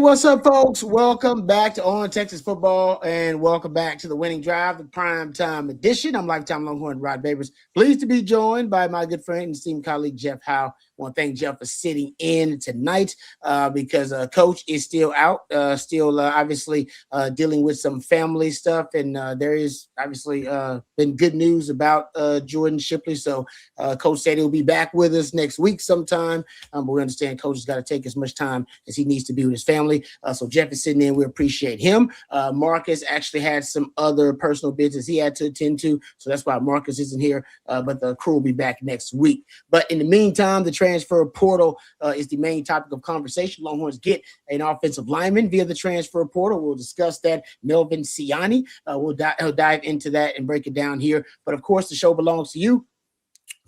what's up, folks? Welcome back to On Texas Football, and welcome back to the Winning Drive, the prime time edition. I'm lifetime Longhorn Rod Babers. Pleased to be joined by my good friend and esteemed colleague, Jeff Howe. I want to thank Jeff for sitting in tonight because Coach is still out, obviously dealing with some family stuff, and there is obviously been good news about Jordan Shipley. So Coach said he'll be back with us next week sometime, but we understand Coach has got to take as much time as he needs to be with his family. So Jeff is sitting in. We appreciate him. Marcus actually had some other personal business he had to attend to, so that's why Marcus isn't here, but the crew will be back next week. But in the meantime, the transfer portal is the main topic of conversation. Longhorns get an offensive lineman via the transfer portal. We'll discuss that. Melvin Siani, he'll dive into that and break it down here. But of course, the show belongs to you.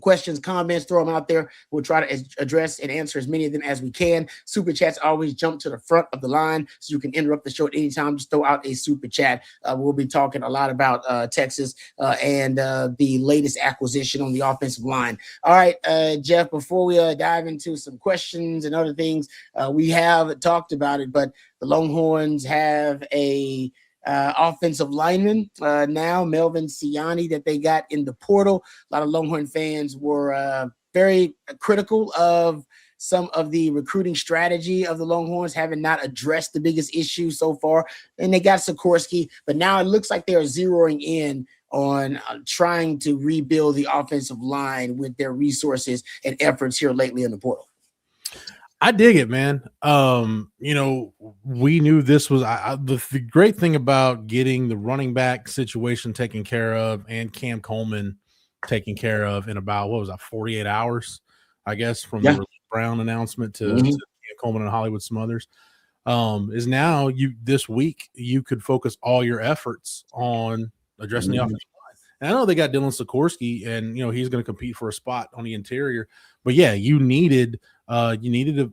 Questions, comments, throw them out there. We'll try to address and answer as many of them as we can. Super chats always jump to the front of the line, so you can interrupt the show at any time. Just throw out a super chat. We'll be talking a lot about Texas and the latest acquisition on the offensive line. All right, Jeff, before we dive into some questions and other things, we have talked about it, but the Longhorns have a offensive lineman now, Melvin Siani, that they got in the portal. A lot of Longhorn fans were very critical of some of the recruiting strategy of the Longhorns, having not addressed the biggest issue so far. And they got Sikorsky, but now it looks like they're zeroing in on trying to rebuild the offensive line with their resources and efforts here lately in the portal. I dig it, man. We knew this was the great thing about getting the running back situation taken care of and Cam Coleman taken care of in about, 48 hours, I guess, from the Brown announcement to Cam Coleman and Hollywood Smothers, is now this week you could focus all your efforts on addressing the offensive line. And I know they got Dylan Sikorsky, and he's going to compete for a spot on the interior, but yeah, you needed to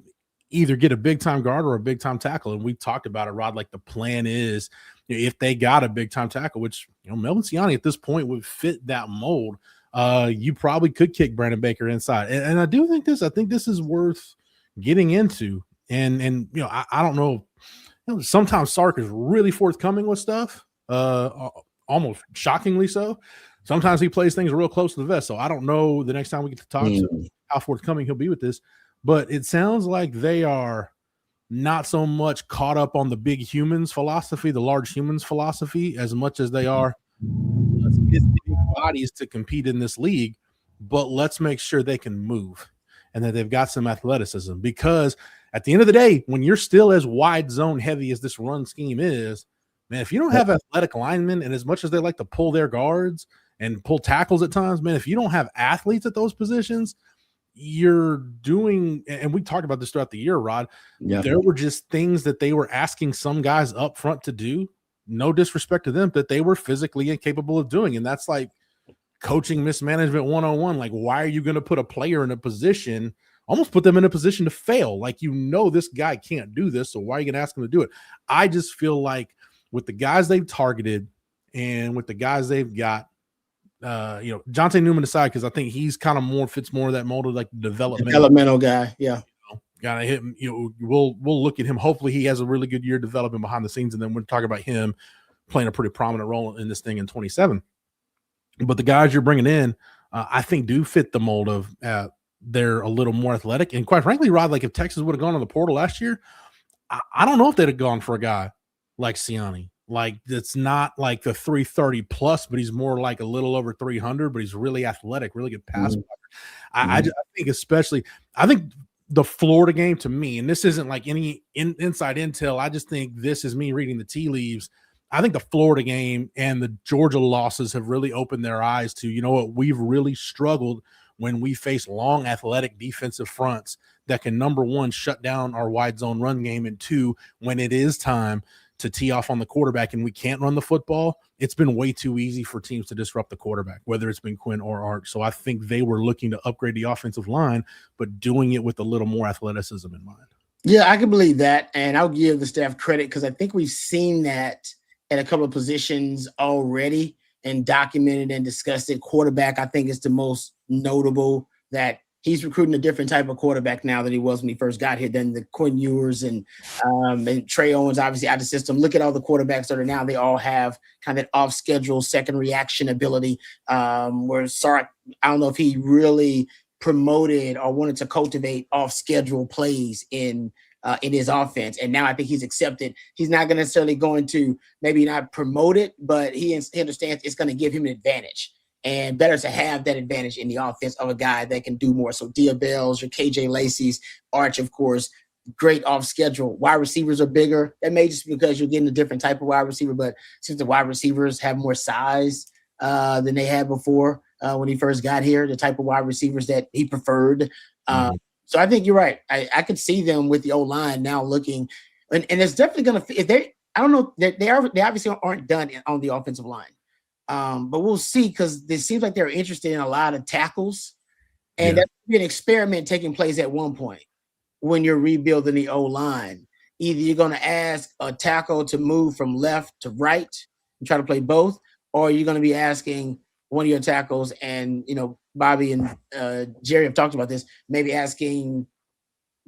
either get a big time guard or a big time tackle. And we talked about it, Rod, like the plan is if they got a big time tackle, which, Melvin Siani at this point would fit that mold. You probably could kick Brandon Baker inside. And I do think this is worth getting into. And I don't know, sometimes Sark is really forthcoming with stuff, almost shockingly so. Sometimes he plays things real close to the vest. So I don't know the next time we get to talk to him how forthcoming he'll be with this. But it sounds like they are not so much caught up on the big humans philosophy, the large humans philosophy, as much as they are, let's get big bodies to compete in this league, but let's make sure they can move and that they've got some athleticism. Because at the end of the day, when you're still as wide zone heavy as this run scheme is, man, if you don't have athletic linemen, and as much as they like to pull their guards and pull tackles at times, man, if you don't have athletes at those positions, you're doing, and we talked about this throughout the year, Rod. There were just things that they were asking some guys up front to do, no disrespect to them, that they were physically incapable of doing. And that's like coaching mismanagement 101. Like, why are you going to put a player in a position, almost put them in a position to fail? Like, this guy can't do this, so why are you going to ask him to do it? I just feel like with the guys they've targeted and with the guys they've got, Jonte Newman aside, because I think he's kind of fits more of that mold of like developmental guy. Yeah. Gotta hit him. We'll look at him. Hopefully he has a really good year developing behind the scenes, and then we'll talk about him playing a pretty prominent role in this thing in 27. But the guys you're bringing in, I think do fit the mold of they're a little more athletic. And quite frankly, Rod, like if Texas would have gone on the portal last year, I don't know if they'd have gone for a guy like Siani. Like, it's not like the 330 plus, but he's more like a little over 300, but he's really athletic, really good pass blocker. I think the Florida game, to me, and this isn't like any inside intel, I just think this is me reading the tea leaves. I think the Florida game and the Georgia losses have really opened their eyes to, we've really struggled when we face long athletic defensive fronts that can, number one, shut down our wide zone run game, and two, when it is time to tee off on the quarterback and we can't run the football, it's been way too easy for teams to disrupt the quarterback, whether it's been Quinn or Art. So I think they were looking to upgrade the offensive line, but doing it with a little more athleticism in mind. Yeah, I can believe that. And I'll give the staff credit because I think we've seen that at a couple of positions already and documented and discussed it. Quarterback, I think, is the most notable, that he's recruiting a different type of quarterback now than he was when he first got here than the Quinn Ewers and Trey Owens, obviously out of the system. Look at all the quarterbacks that are now. They all have kind of that off-schedule second reaction ability where Sark, I don't know if he really promoted or wanted to cultivate off-schedule plays in his offense. And now I think he's accepted. He's not going to necessarily going to maybe not promote it, but he understands it's going to give him an advantage. And better to have that advantage in the offense of a guy that can do more. So Dia Bells, your KJ Lacey's, Arch, of course, great off schedule. Wide receivers are bigger. That may just be because you're getting a different type of wide receiver, but since the wide receivers have more size than they had before when he first got here, the type of wide receivers that he preferred. So I think you're right. I could see them with the O-line now looking, and it's definitely going to, if they, I don't know, they obviously aren't done on the offensive line. But we'll see because it seems like they're interested in a lot of tackles, and that's an experiment taking place at one point when you're rebuilding the O-line. Either you're going to ask a tackle to move from left to right and try to play both, or you're going to be asking one of your tackles, and Bobby and Jerry have talked about this, maybe asking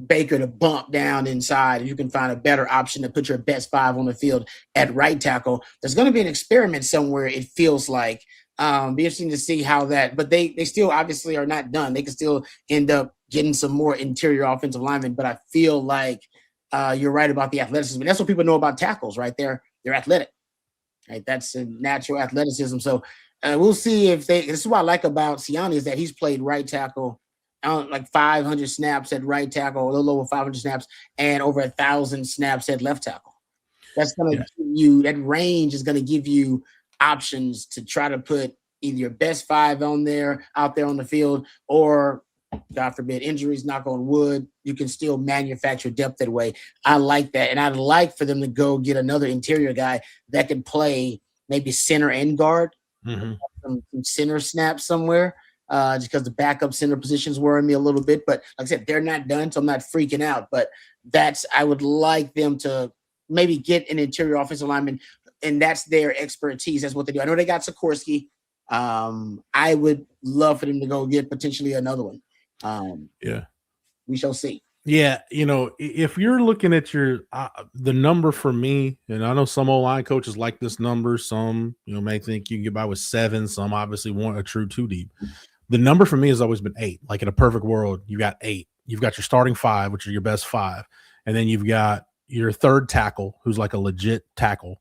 Baker to bump down inside, and you can find a better option to put your best five on the field at right tackle. There's going to be an experiment somewhere, it feels like. Be interesting to see how that, but they still obviously are not done. They can still end up getting some more interior offensive linemen, but I feel like you're right about the athleticism. And that's what people know about tackles, right? They're athletic, right? That's a natural athleticism. So we'll see if this is what I like about Siani is that he's played right tackle like 500 snaps at right tackle, a little over 500 snaps, and over 1,000 snaps at left tackle. That's going to give you, that range is going to give you options to try to put either your best five out there on the field, or God forbid injuries, knock on wood, you can still manufacture depth that way. I like that. And I'd like for them to go get another interior guy that can play maybe center and guard, some center snaps somewhere. Just because the backup center positions worry me a little bit. But like I said, they're not done, so I'm not freaking out. But I would like them to maybe get an interior offensive lineman, and that's their expertise. That's what they do. I know they got Sikorsky. I would love for them to go get potentially another one. We shall see. Yeah, if you're looking at your the number for me, and I know some O-line coaches like this number, some may think you can get by with 7, some obviously want a true 2 deep. The number for me has always been 8. Like in a perfect world, you got 8. You've got your starting 5, which are your best 5, and then you've got your third tackle, who's like a legit tackle.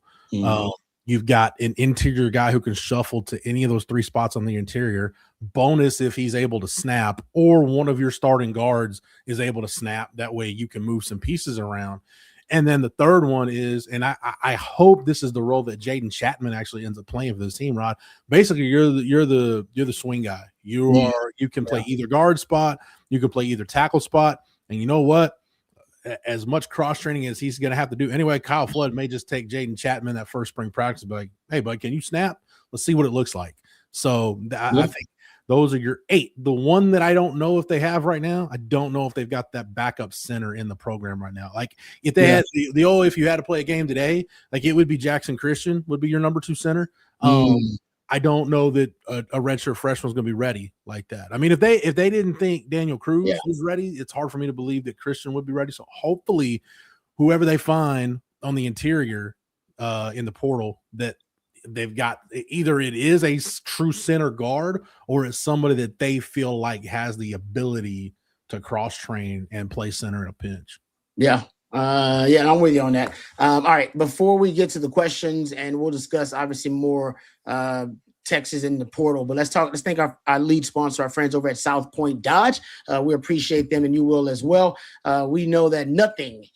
You've got an interior guy who can shuffle to any of those 3 spots on the interior. Bonus if he's able to snap, or one of your starting guards is able to snap. That way you can move some pieces around. And then the third one is, and I hope this is the role that Jaden Chapman actually ends up playing for this team, Rod. Basically, you're the swing guy. You can play either guard spot, you can play either tackle spot, and you know what? As much cross training as he's going to have to do anyway, Kyle Flood may just take Jaden Chapman that first spring practice and be like, "Hey, bud, can you snap? Let's see what it looks like." So I think those are your 8. The one that I don't know if they have right now, I don't know if they've got that backup center in the program right now. Like if they had if you had to play a game today, like it would be Jackson Christian would be your number 2 center. I don't know that a redshirt freshman is going to be ready like that. I mean, if they didn't think Daniel Cruz was ready, it's hard for me to believe that Christian would be ready. So hopefully whoever they find on the interior in the portal, that they've got either it is a true center guard or it's somebody that they feel like has the ability to cross train and play center in a pinch. I'm with you on that. All right, before we get to the questions, and we'll discuss obviously more Texas in the portal, but let's thank our lead sponsor, our friends over at South Point Dodge. We appreciate them, and you will as well. We know that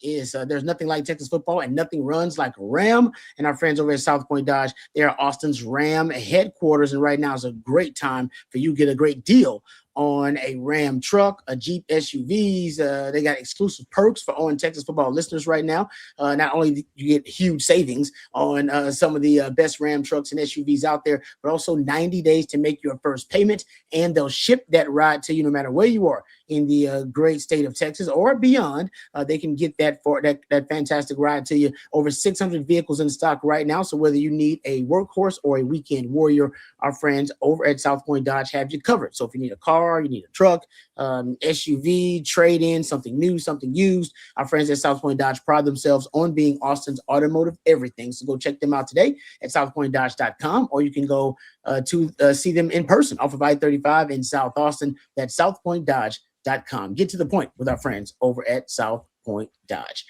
there's nothing like Texas football, and nothing runs like a Ram. And our friends over at South Point Dodge, they are Austin's Ram headquarters, and right now is a great time for you to get a great deal on a Ram truck, a Jeep SUVs. They got exclusive perks for On Texas Football listeners right now. Not only do you get huge savings on some of the best Ram trucks and SUVs out there, but also 90 days to make your first payment, and they'll ship that ride to you no matter where you are in the great state of Texas or beyond. They can get that for that fantastic ride to you. Over 600 vehicles in stock right now. So whether you need a workhorse or a weekend warrior, our friends over at South Point Dodge have you covered. So if you need a car, car, you need a truck, SUV, trade in, something new, something used. Our friends at South Point Dodge pride themselves on being Austin's automotive everything. So go check them out today at southpointdodge.com, or you can go to see them in person off of I-35 in South Austin. That's southpointdodge.com. Get to the point with our friends over at South Point Dodge.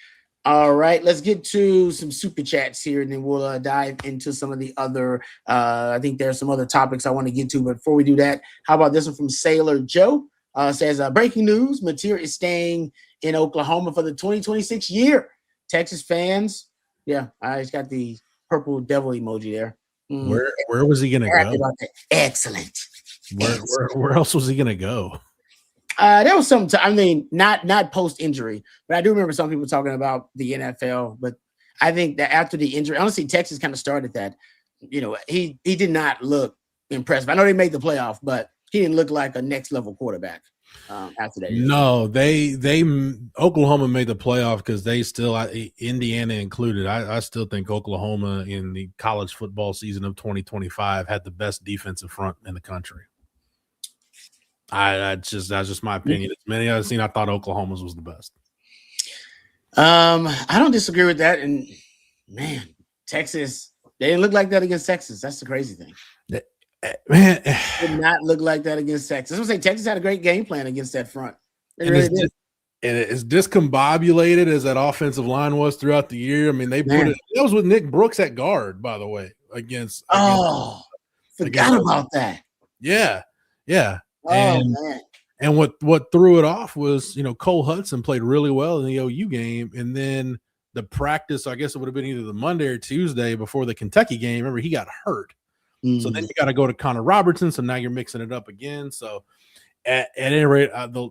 All right, let's get to some super chats here, and then we'll dive into some of the other. I think there's some other topics I want to get to, but before we do that, how about this one from Sailor Joe? Says breaking news: Mateer is staying in Oklahoma for the 2026 year. Texas fans, yeah, I just got the purple devil emoji there. Where was he gonna go? Excellent. Where else was he gonna go? There was some. I mean, not post injury, but I do remember some people talking about the NFL. But I think that after the injury, honestly, Texas kind of started that. You know, he did not look impressive. I know they made the playoff, but he didn't look like a next level quarterback after that. No, they Oklahoma made the playoff because they still, Indiana included. I still think Oklahoma in the college football season of 2025 had the best defensive front in the country. That's just my opinion. As many I've seen, I thought Oklahoma's was the best. I don't disagree with that. And man, Texas, they didn't look like that against Texas. That's the crazy thing. Man, did not look like that against Texas. I was gonna say Texas had a great game plan against that front. They really did. And as discombobulated as that offensive line was throughout the year, I mean, they put it. That was with Nick Brooks at guard, by the way, against. Forgot about that. Yeah. Man. And what threw it off was, Cole Hudson played really well in the OU game, and then the practice, I guess it would have been either the Monday or Tuesday before the Kentucky game. Remember, he got hurt. So then you got to go to Connor Robertson. So now you're mixing it up again. So at any rate, the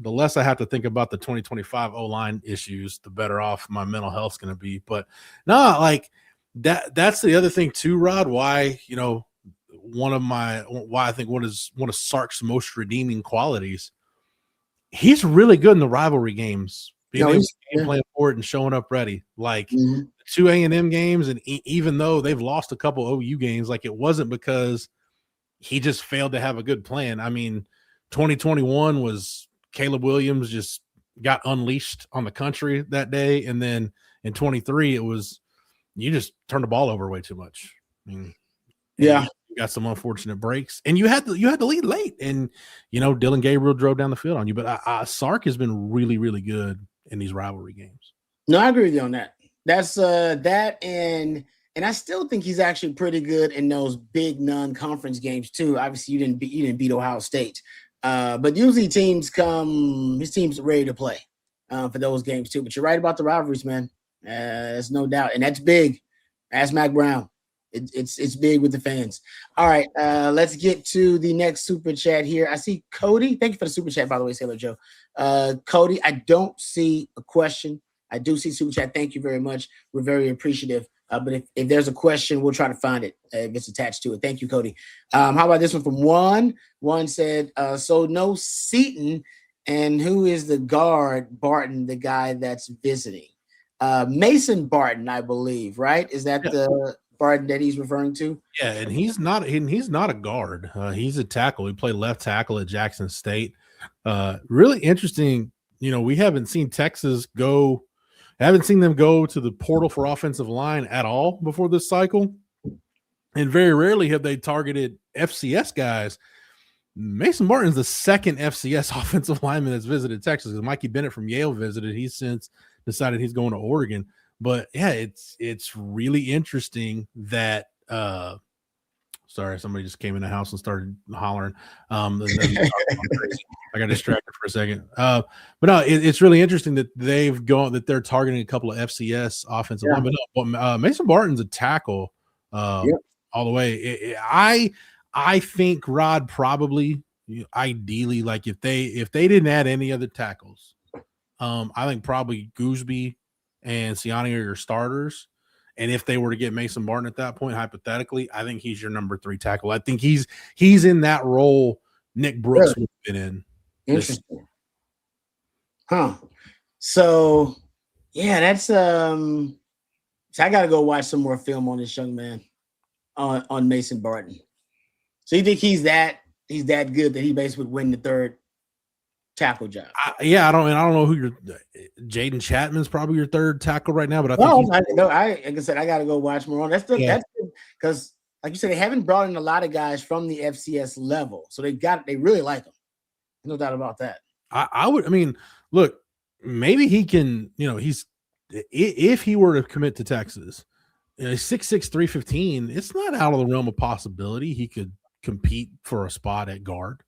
less I have to think about the 2025 O-line issues, the better off my mental health's going to be. But no, like that's the other thing too, Rod, why, why I think one of Sark's most redeeming qualities, he's really good in the rivalry games. Being able to play for it and showing up ready. Like the 2 A&M games, and even though they've lost a couple OU games, like it wasn't because he just failed to have a good plan. I mean, 2021 was Caleb Williams just got unleashed on the country that day, and then in 23 it was you just turned the ball over way too much. I mean, you got some unfortunate breaks, and you had to lead late, and Dylan Gabriel drove down the field on you. But Sark has been really, really good in these rivalry games. No, I agree with you on that. That's that, and I still think he's actually pretty good in those big non-conference games too. Obviously, you didn't beat Ohio State, but usually his team's ready to play for those games too. But you're right about the rivalries, man. There's no doubt, and that's big. Ask Mac Brown. It's big with the fans. All right, let's get to the next super chat here. I see Cody. Thank you for the super chat, by the way, Sailor Joe. Cody, I don't see a question. I do see super chat. Thank you very much. We're very appreciative. But if there's a question, we'll try to find it if it's attached to it. Thank you, Cody. How about this one from Juan? Juan said, so no Seaton, and who is the guard, Barton, the guy that's visiting? Mason Barton, I believe, right? Is that the Barton that he's referring to? Yeah, and he's not a guard. He's a tackle. He played left tackle at Jackson State. Really interesting. We haven't seen Texas go to the portal for offensive line at all before this cycle. And very rarely have they targeted FCS guys. Mason Martin's the second FCS offensive lineman that's visited Texas, because Mikey Bennett from Yale visited. He's since decided he's going to Oregon. But yeah, it's really interesting that sorry, somebody just came in the house and started hollering. I got distracted for a second. But no, it's really interesting that they're targeting a couple of FCS offensive line. But no, Mason Barton's a tackle all the way. I think Rod probably ideally, like if they didn't add any other tackles, I think probably Gooseby and Siani are your starters. And if they were to get Mason Barton at that point, hypothetically, I think he's your number 3 tackle. I think he's in that role Nick Brooks would have been in. Interesting. Huh. So yeah, that's so I gotta go watch some more film on this young man on Mason Barton. So you think he's that he's that good that he basically would win the third tackle job. I don't know who your Jaden Chapman's probably your third tackle right now, but I think like I said, I got to go watch more on. That's because, like you said, they haven't brought in a lot of guys from the FCS level, so they really like him. No doubt about that. I mean, look, maybe he can. If he were to commit to Texas, 6'6", 315, it's not out of the realm of possibility he could compete for a spot at guard.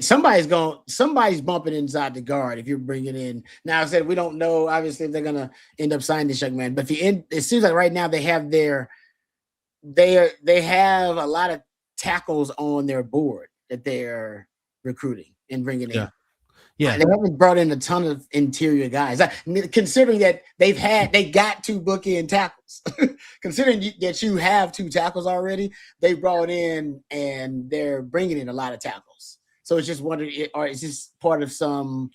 Somebody's bumping inside the guard if you're bringing in. Now I said we don't know obviously if they're gonna end up signing this young man, but it seems like right now they have they have a lot of tackles on their board that they're recruiting and bringing in. Yeah, they haven't brought in a ton of interior guys. Considering that they got 2 bookend tackles. Considering that you have 2 tackles already, they brought in and they're bringing in a lot of tackles. So it's just wondering, or is this part of some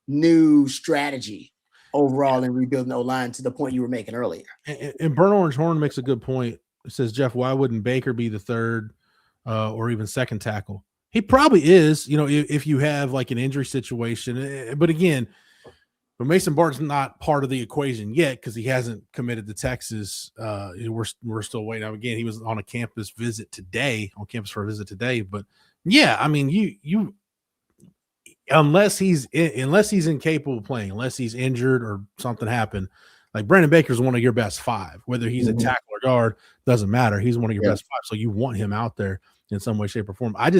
new strategy overall in rebuilding the O-line to the point you were making earlier? And Burnt Orange Horn makes a good point. It says, Jeff, why wouldn't Baker be the third or even second tackle? He probably is, if you have like an injury situation. But again, Mason Barton's not part of the equation yet because he hasn't committed to Texas. We're still waiting. Again, he was on a campus for a visit today. But yeah, I mean, you unless he's incapable of playing, unless he's injured or something happened, like Brandon Baker's one of your best 5. Whether he's a tackle or guard doesn't matter. He's one of your best 5, so you want him out there in some way, shape, or form. I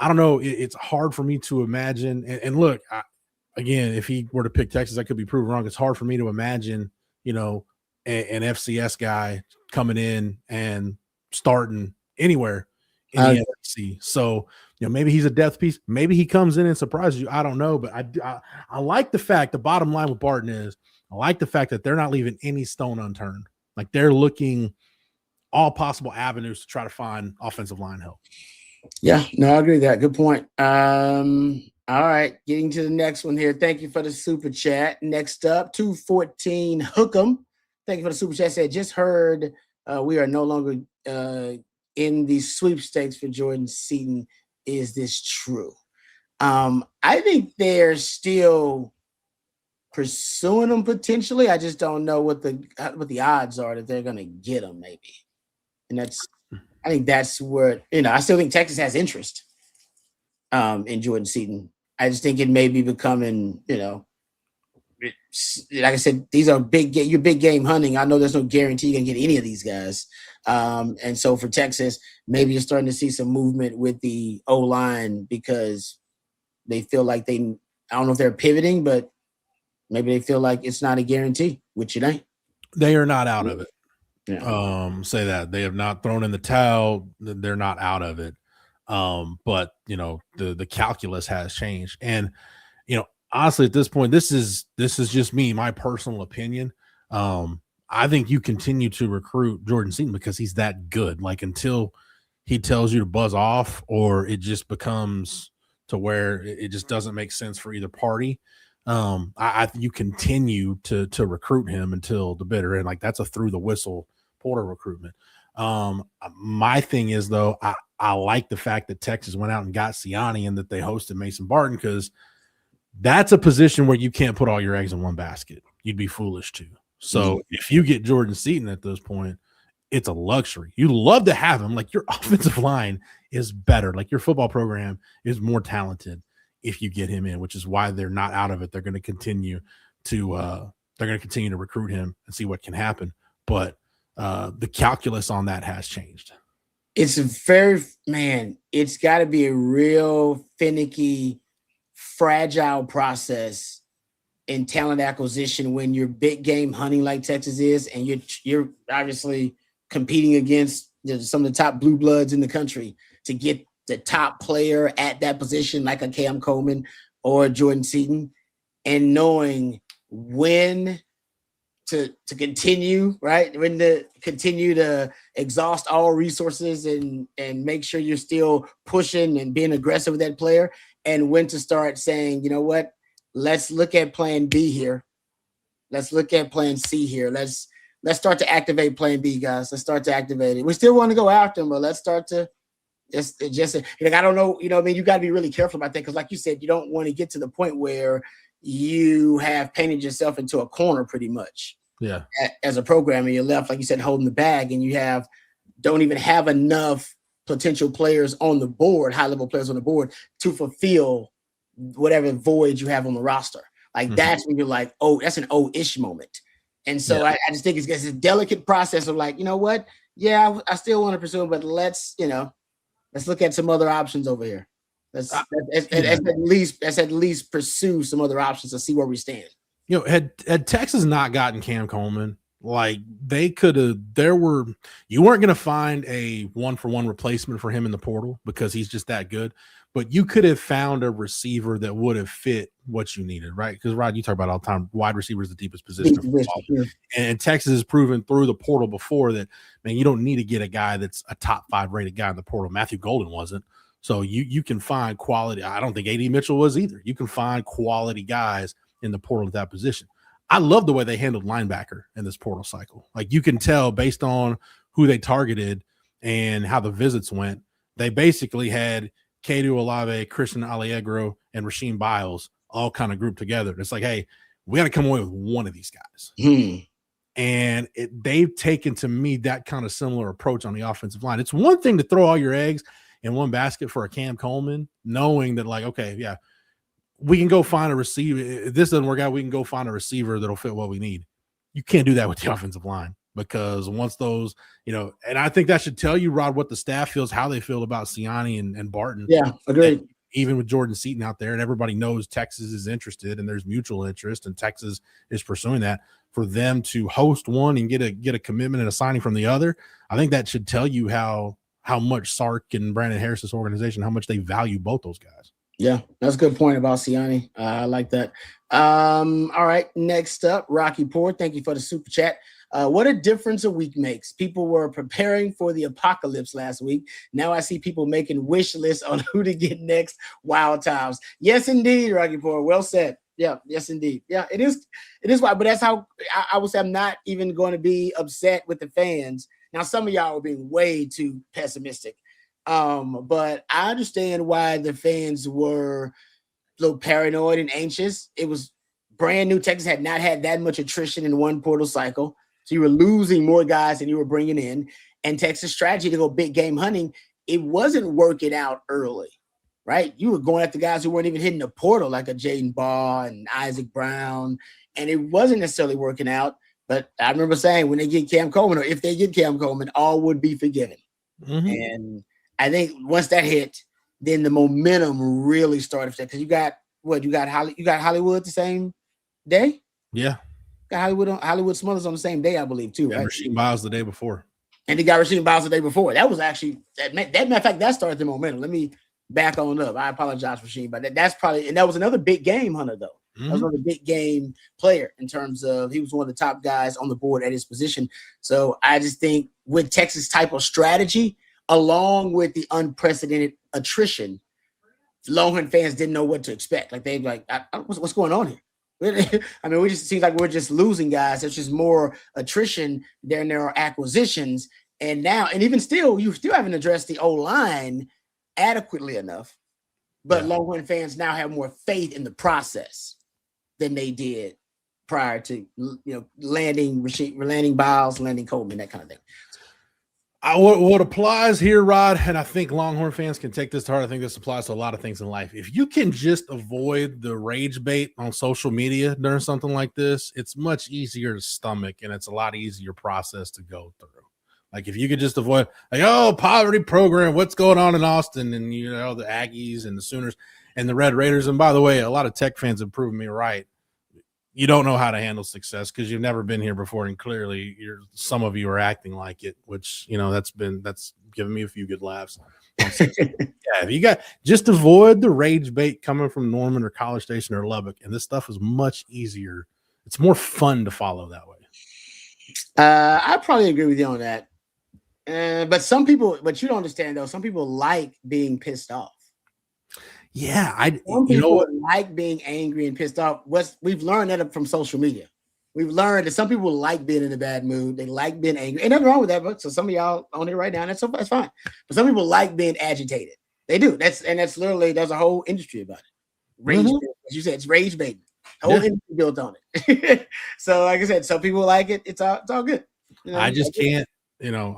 don't know. It's hard for me to imagine. And look, again, if he were to pick Texas, I could be proven wrong. It's hard for me to imagine, an FCS guy coming in and starting anywhere in the SEC. So, maybe he's a depth piece. Maybe he comes in and surprises you. I don't know. But I like the fact, the bottom line with Barton is, I like the fact that they're not leaving any stone unturned. Like they're looking all possible avenues to try to find offensive line help. Yeah, no, I agree with that. Good point. All right, getting to the next one here. Thank you for the super chat. Next up, 214 Hookem. Thank you for the super chat. Said, just heard we are no longer in the sweepstakes for Jordan Seaton. Is this true? I think they're still pursuing them potentially. I just don't know what the odds are that they're going to get them. Maybe, and I think that's where, I still think Texas has interest in Jordan Seaton. I just think it may be becoming, like I said, these are you're big game hunting. I know there's no guarantee you can get any of these guys. And so for Texas, maybe you're starting to see some movement with the O-line because they feel like I don't know if they're pivoting, but maybe they feel like it's not a guarantee, which it ain't. They are not out of it. Yeah. Say that they have not thrown in the towel. They're not out of it. But the calculus has changed. And, honestly, at this point, this is just me, my personal opinion. I think you continue to recruit Jordan Seaton because he's that good. Like until he tells you to buzz off or it just becomes to where it just doesn't make sense for either party. You continue to recruit him until the bitter end. Like that's a through the whistle portal recruitment. My thing is though, I like the fact that Texas went out and got Siani and that they hosted Mason Barton because that's a position where you can't put all your eggs in one basket. You'd be foolish to. So if you get Jordan Seaton at this point, it's a luxury. You love to have him. Like your offensive line is better. Like your football program is more talented if you get him in, which is why they're not out of it. They're going to continue to recruit him and see what can happen. But the calculus on that has changed. It's it's got to be a real finicky, fragile process in talent acquisition when you're big game hunting like Texas is, and you're obviously competing against some of the top blue bloods in the country to get the top player at that position, like a Cam Coleman or Jordan Seaton, and knowing when to continue, right? When to continue to exhaust all resources and make sure you're still pushing and being aggressive with that player, and when to start saying, you know what, let's look at plan B here. Let's look at plan C here. Let's let's start to activate plan B, guys. Let's start to activate it. We still want to go after them, but let's start to just like, I don't know, I mean, you got to be really careful about that because, like you said, you don't want to get to the point where you have painted yourself into a corner pretty much. Yeah. As a programmer, you're left, like you said, holding the bag, and you don't even have enough potential players on the board, high-level players on the board, to fulfill whatever void you have on the roster. Like that's when you're like, oh, that's an ish moment. And so I just think it's a delicate process of like, you know what? Yeah, I still want to pursue it, but let's look at some other options over here. Let's at least pursue some other options to see where we stand. Had Texas not gotten Cam Coleman, like they could have, you weren't going to find a 1-for-1 replacement for him in the portal because he's just that good, but you could have found a receiver that would have fit what you needed, right? Because Rod, you talk about all the time, wide receiver is the deepest position of football. And Texas has proven through the portal before that, man, you don't need to get a guy that's a top 5 rated guy in the portal. Matthew Golden wasn't. So you can find quality. I don't think A.D. Mitchell was either. You can find quality guys in the portal at that position. I love the way they handled linebacker in this portal cycle. Like you can tell based on who they targeted and how the visits went, they basically had Kedu Olave, Christian Allegro, and Rasheem Biles all kind of grouped together. It's like, hey, we got to come away with one of these guys. And they've taken, to me, that kind of similar approach on the offensive line. It's one thing to throw all your eggs in one basket for a Cam Coleman, knowing that, like, okay, yeah, we can go find a receiver. If this doesn't work out, we can go find a receiver that'll fit what we need. You can't do that with the offensive line because once those, and I think that should tell you, Rod, what the staff feels, how they feel about Siani and Barton. Yeah, agreed. Even with Jordan Seaton out there, and everybody knows Texas is interested and there's mutual interest and Texas is pursuing that. For them to host one and get a commitment and a signing from the other, I think that should tell you how much Sark and Brandon Harris's organization, how much they value both those guys. Yeah, that's a good point about Siani. I like that. All right, next up, Rocky Poor. Thank you for the super chat. What a difference a week makes. People were preparing for the apocalypse last week. Now I see people making wish lists on who to get next. Wild times. Yes, indeed, Rocky Poor. Well said. Yeah, yes, indeed. Yeah, it is why, but that's how I would say I'm not even going to be upset with the fans. Now, some of y'all are being way too pessimistic. But I understand why the fans were a little paranoid and anxious. It was brand new. Texas had not had that much attrition in one portal cycle. So you were losing more guys than you were bringing in. And Texas' strategy to go big game hunting, it wasn't working out early, right? You were going after guys who weren't even hitting the portal, like a Jaden Baugh and Isaac Brown. And it wasn't necessarily working out. But I remember saying when they get Cam Coleman, or if they get Cam Coleman, all would be forgiven. And I think once that hit, then the momentum really started because you got Hollywood the same day. Yeah, got Hollywood Smothers on the same day, I believe, too. Right? Rasheem Biles the day before, and they got Rasheem Biles the day before. That was actually that matter of fact that started the momentum. Let me back on up. I apologize, Rasheem, but that's probably, and that was another big game hunter though. That was another big game player in terms of he was one of the top guys on the board at his position. So I just think with Texas type of strategy, along with the unprecedented attrition, Longhorn fans didn't know what to expect. Like what's going on here? I mean, it seems like we're just losing guys. It's just more attrition than there are acquisitions. And even still, you still haven't addressed the O-line adequately enough. But Longhorn fans now have more faith in the process than they did prior to landing Biles, landing Coleman, that kind of thing. What applies here, Rod, and I think Longhorn fans can take this to heart. I think this applies to a lot of things in life. If you can just avoid the rage bait on social media during something like this, it's much easier to stomach, and it's a lot easier process to go through. Like if you could just avoid, poverty program, what's going on in Austin, and the Aggies and the Sooners and the Red Raiders. And by the way, a lot of Tech fans have proven me right. You don't know how to handle success because you've never been here before, and clearly some of you are acting like it, which that's given me a few good laughs. If you just avoid the rage bait coming from Norman or College Station or Lubbock, and this stuff is much easier. It's more fun to follow that way. I probably agree with you on that. But you don't understand though. Some people like being pissed off. Yeah, some people like being angry and pissed off. We've learned that from social media. we've learned that some people like being in a bad mood. They like being angry. Ain't nothing wrong with that, but so some of y'all on it right now, that's fine. But some people like being agitated. They do. That's literally, there's a whole industry about it. Rage, as you said, it's rage baiting. Whole industry built on it. So, like I said, some people like it. It's all good. You know, I just can't. You know,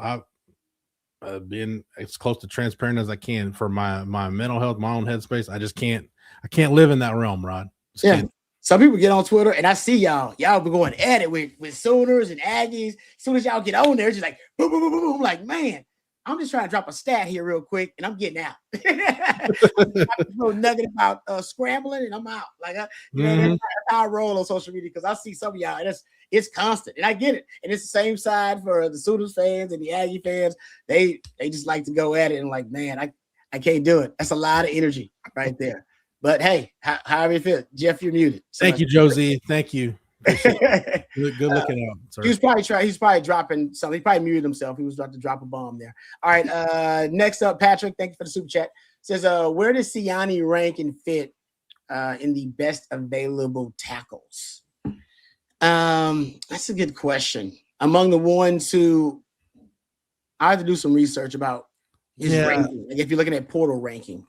I've been as close to transparent as I can for my mental health, my own headspace. I just can't. I can't live in that realm, Rod. Yeah. Some people get on Twitter, and I see y'all be going at it with Sooners and Aggies. As soon as y'all get on there, it's just like boom, boom, boom, boom. I'm like, man, I'm just trying to drop a stat here real quick, and I'm getting out. I'm a nugget about scrambling, and I'm out. Like, you know, that's how I roll on social media, because I see some of y'all, and it's constant, and I get it. And it's the same side for the Sooners fans and the Aggie fans. They just like to go at it, and like, man, I can't do it. That's a lot of energy right there. But hey, however you feel, Jeff, you're muted. So thank you, Josie. Thank you. Good looking out. Sir. He's probably dropping something. He probably muted himself. He was about to drop a bomb there. All right. Next up, Patrick. Thank you for the super chat. Says, where does Siani rank and fit in the best available tackles? That's a good question. Among the ones who I have to do some research about his ranking. Like if you're looking at portal ranking,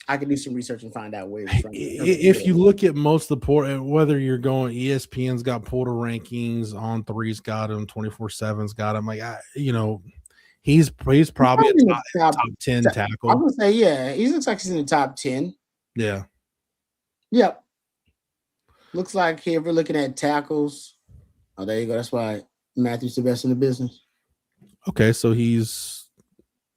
I can do some research and find out where he's from. If you look at most of the portal, whether you're going, ESPN's got portal rankings, On3's got him, 24/7's got him. Like, he's probably a top 10 tackle. I would say, yeah, he looks like he's in the top 10. Yeah. Yep. Looks like here, if we're looking at tackles, oh, there you go. That's why Matthew's the best in the business. Okay, so he's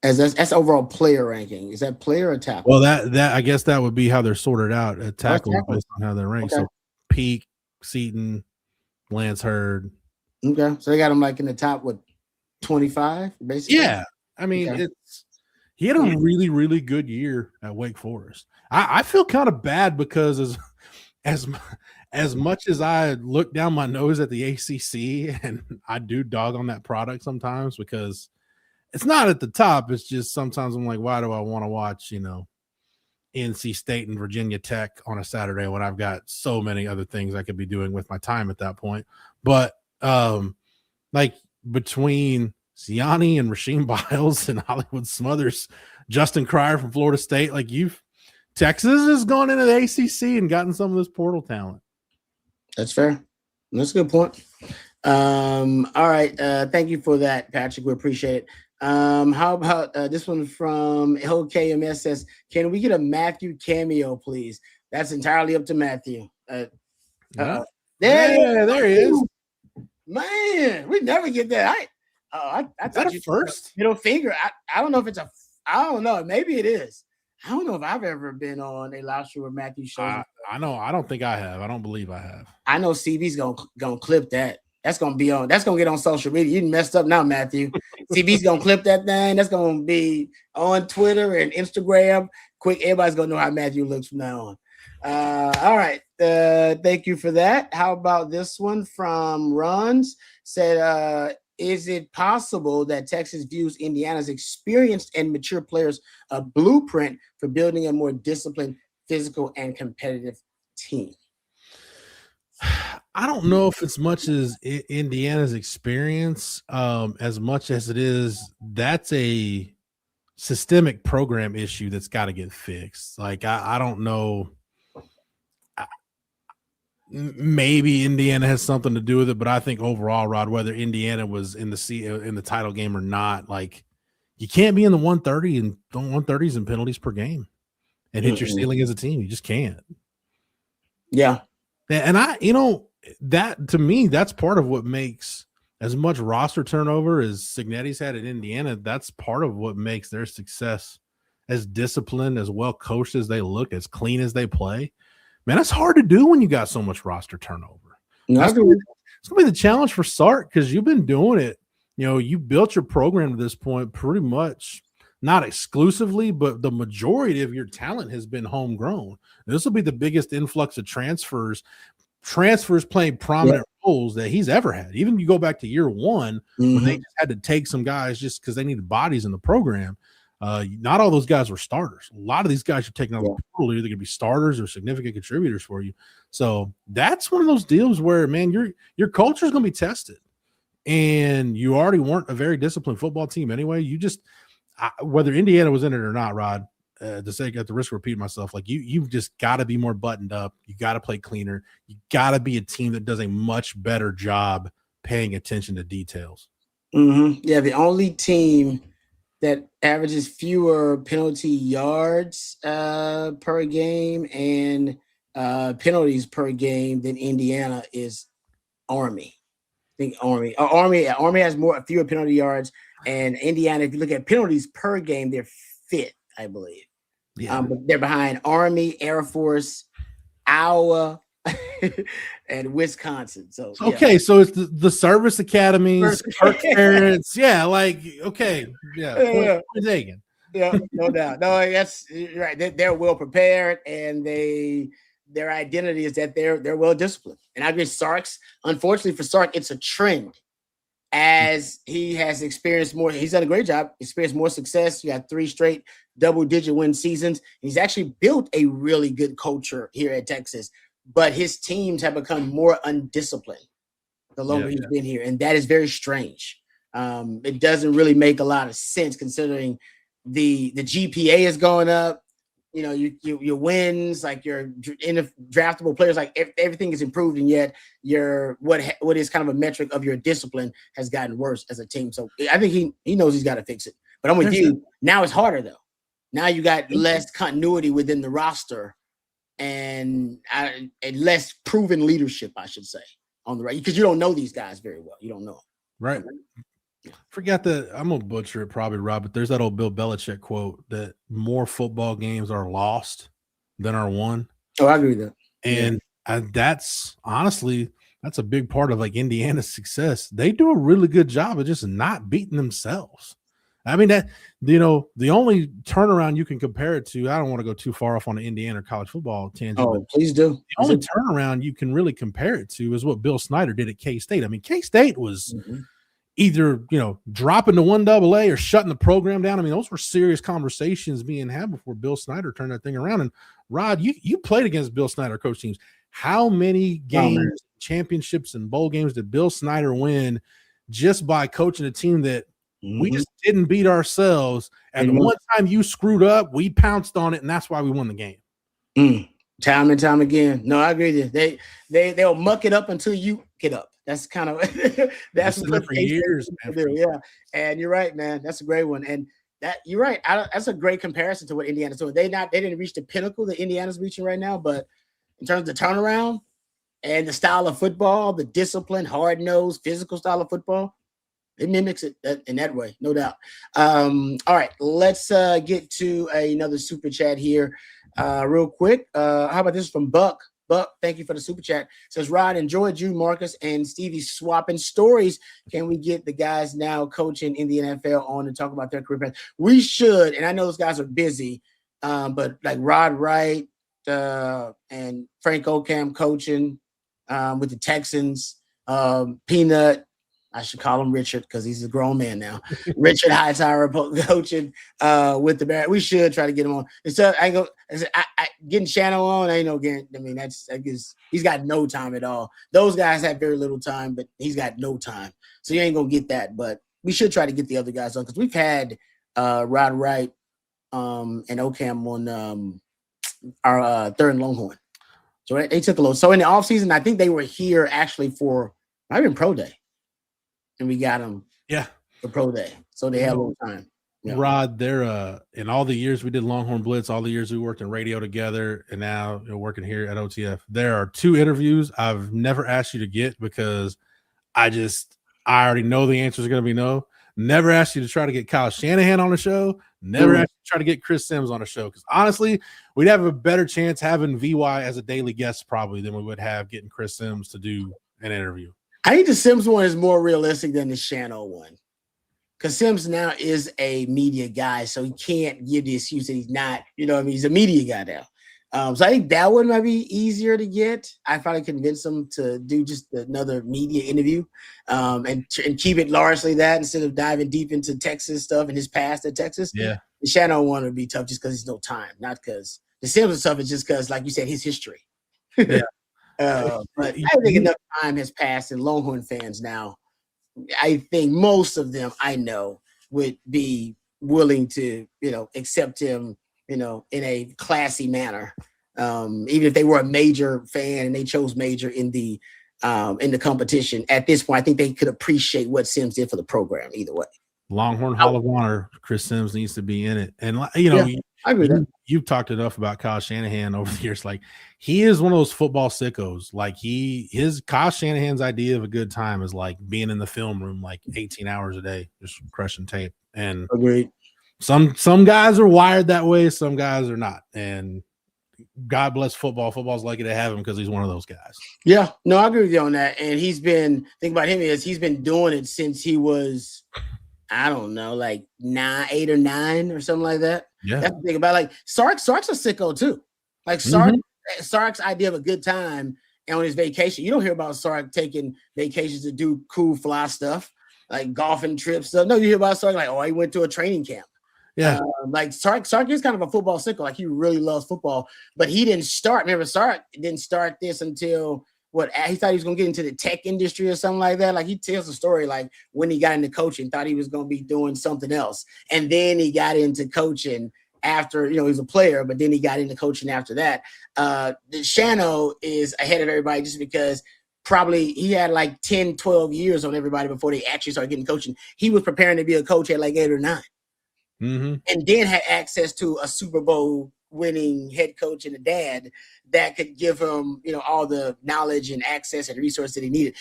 that's overall player ranking. Is that player or tackle? Well, that I guess that would be how they're sorted out at tackle based on how they're ranked. Okay. So Peak, Seaton, Lance Hurd. Okay, so they got him like in the top 25, basically. Yeah, I mean, he had a really, really good year at Wake Forest. I feel kind of bad because as much as I look down my nose at the ACC, and I do dog on that product sometimes because it's not at the top. It's just sometimes I'm like, why do I want to watch, NC State and Virginia Tech on a Saturday when I've got so many other things I could be doing with my time at that point. But like between Siani and Rasheem Biles and Hollywood Smothers, Justin Cryer from Florida State, like Texas has gone into the ACC and gotten some of this portal talent. That's fair. That's a good point. All right. Thank you for that, Patrick. We appreciate it. How about this one from LKMS says, can we get a Matthew cameo, please? That's entirely up to Matthew. There he is. Man, we never get that. I thought you first middle finger. I don't know if it's I don't know. Maybe it is. I don't know if I've ever been on a live stream where Matthew shows. I know. I don't think I have. I don't believe I have. I know CB's gonna clip that. That's gonna get on social media. You messed up now, Matthew. CB's gonna clip that thing. That's gonna be on Twitter and Instagram. Quick, everybody's gonna know how Matthew looks from now on. All right. Thank you for that. How about this one from Runs? Said, is it possible that Texas views Indiana's experienced and mature players a blueprint for building a more disciplined, physical, and competitive team? I don't know if it's much as Indiana's experience, as much as it is that's a systemic program issue that's got to get fixed. Like I don't know. Maybe Indiana has something to do with it, but I think overall, Rod, whether Indiana was in the title game or not, like you can't be in the 130s and penalties per game and hit your ceiling as a team. You just can't. Yeah. And that to me, that's part of what makes as much roster turnover as Cignetti's had in Indiana. That's part of what makes their success as disciplined, as well coached as they look, as clean as they play. Man, that's hard to do when you got so much roster turnover. It's gonna be the challenge for Sark because you've been doing it. You built your program to this point pretty much, not exclusively, but the majority of your talent has been homegrown. This will be the biggest influx of transfers playing prominent roles that he's ever had. Even if you go back to year one, when they just had to take some guys just because they needed bodies in the program. Not all those guys were starters. A lot of these guys you're taking out of the portal, either going to be starters or significant contributors for you. So that's one of those deals where, man, your culture is going to be tested, and you already weren't a very disciplined football team anyway. You just whether Indiana was in it or not, Rod. To say at the risk of repeating myself, like you've just got to be more buttoned up. You got to play cleaner. You got to be a team that does a much better job paying attention to details. Mm-hmm. Yeah, the only team that averages fewer penalty yards per game and penalties per game than Indiana is Army. I think Army has fewer penalty yards, and Indiana, if you look at penalties per game, they're fifth, I believe. Yeah. But they're behind Army, Air Force, Iowa, and Wisconsin. So okay, so it's the service academies, parents, yeah, like okay, yeah, taken. Yeah, no doubt. No, that's right. They're well prepared, and their identity is that they're well disciplined. And I agree, Sark's. Unfortunately for Sark, it's a trend. As he has experienced more, he's done a great job, experienced more success. You got 3 straight double-digit win seasons. He's actually built a really good culture here at Texas, but his teams have become more undisciplined the longer he's been here, and that is very strange. It doesn't really make a lot of sense considering the GPA is going up. You know, your wins, like your draftable players, like everything is improved, and yet your what is kind of a metric of your discipline has gotten worse as a team. So I think he knows he's got to fix it. But I'm with you. Now it's harder though. Now you got less continuity within the roster and less proven leadership, I should say, on the right, because you don't know these guys very well. You don't know them. Right. Forget that. I'm gonna butcher it probably, Rob, but there's that old Bill Belichick quote that more football games are lost than are won. Oh, I agree with that. And that's honestly, that's a big part of like Indiana's success. They do a really good job of just not beating themselves. I mean, that, you know, the only turnaround you can compare it to, I don't want to go too far off on the Indiana college football tangent. Oh, please do. The only turnaround you can really compare it to is what Bill Snyder did at K-State. I mean, K-State was either, you know, dropping to 1AA or shutting the program down. I mean, those were serious conversations being had before Bill Snyder turned that thing around. And Rod, you played against Bill Snyder coach teams. How many games, championships, and bowl games did Bill Snyder win just by coaching a team that we just didn't beat ourselves? And the one time you screwed up, we pounced on it, and that's why we won the game. Time and time again. No, I agree with you. They'll muck it up until you get up. That's kind of that's what for years. Yeah, and you're right, man. That's a great one, and that you're right. That's a great comparison to what Indiana's doing. They didn't reach the pinnacle that Indiana's reaching right now, but in terms of the turnaround and the style of football, the discipline, hard-nosed, physical style of football, it mimics it in that way, no doubt. All right, let's get to another super chat here real quick. How about this from Buck? Buck, thank you for the super chat. Says, Rod, enjoyed you, Marcus, and Stevie swapping stories. Can we get the guys now coaching in the NFL on to talk about their career path? We should, and I know those guys are busy, but like Rod Wright and Frank Ocam coaching with the Texans, Peanut, I should call him Richard because he's a grown man now. Richard Hightower coaching with the Bears. We should try to get him on. And so getting Shannon on, I ain't no guarantee. I mean, he's got no time at all. Those guys have very little time, but he's got no time. So you ain't gonna get that. But we should try to get the other guys on because we've had Rod Wright and Ocam on our third and Longhorn. So they took a little. So in the offseason, I think they were here actually for might have been pro day. And we got them for pro day. So they had a little time. Yeah. Rod, they're in all the years we did Longhorn Blitz, all the years we worked in radio together, and now working here at OTF, there are 2 interviews I've never asked you to get because I already know the answer is going to be no. Never asked you to try to get Kyle Shanahan on the show. Never asked you to try to get Chris Sims on the show because honestly, we'd have a better chance having VY as a daily guest probably than we would have getting Chris Sims to do an interview. I think the Sims one is more realistic than the Shano one because Sims now is a media guy, so he can't give the excuse that he's not, you know what I mean? He's a media guy now. So I think that one might be easier to get. I probably convince him to do just another media interview and keep it largely that instead of diving deep into Texas stuff and his past at Texas. Yeah. The Shannon one would be tough just because there's no time, not because the Sims stuff is just because, like you said, his history. Yeah. But I think enough time has passed, and Longhorn fans now, I think most of them I know would be willing to, accept him, in a classy manner. Even if they were a major fan and they chose major in the competition, at this point, I think they could appreciate what Sims did for the program either way. Longhorn Hall of Honor, Chris Sims needs to be in it. And, I agree with that. You've talked enough about Kyle Shanahan over the years. Like, he is one of those football sickos. Like, Kyle Shanahan's idea of a good time is like being in the film room like 18 hours a day, just crushing tape. And agreed. Some guys are wired that way, some guys are not. And God bless football. Football's lucky to have him because he's one of those guys. Yeah, no, I agree with you on that. And he's been doing it since he was, I don't know, like 8 or 9 or something like that. Yeah. That's the thing about, like, Sark's a sicko too. Like, Sark's idea of a good time and on his vacation. You don't hear about Sark taking vacations to do cool fly stuff, like golfing trips stuff. No, you hear about Sark like, he went to a training camp. Yeah. Like Sark is kind of a football sicko. Like, he really loves football, but he didn't start. Remember, Sark didn't start this until he thought he was going to get into the tech industry or something like that. Like, he tells a story, like, when he got into coaching, thought he was going to be doing something else. And then he got into coaching after, he was a player, but then he got into coaching after that. Shano is ahead of everybody just because probably he had like 10, 12 years on everybody before they actually started getting coaching. He was preparing to be a coach at like 8 or 9. And then had access to a Super Bowl winning head coach and a dad that could give him, all the knowledge and access and resources that he needed.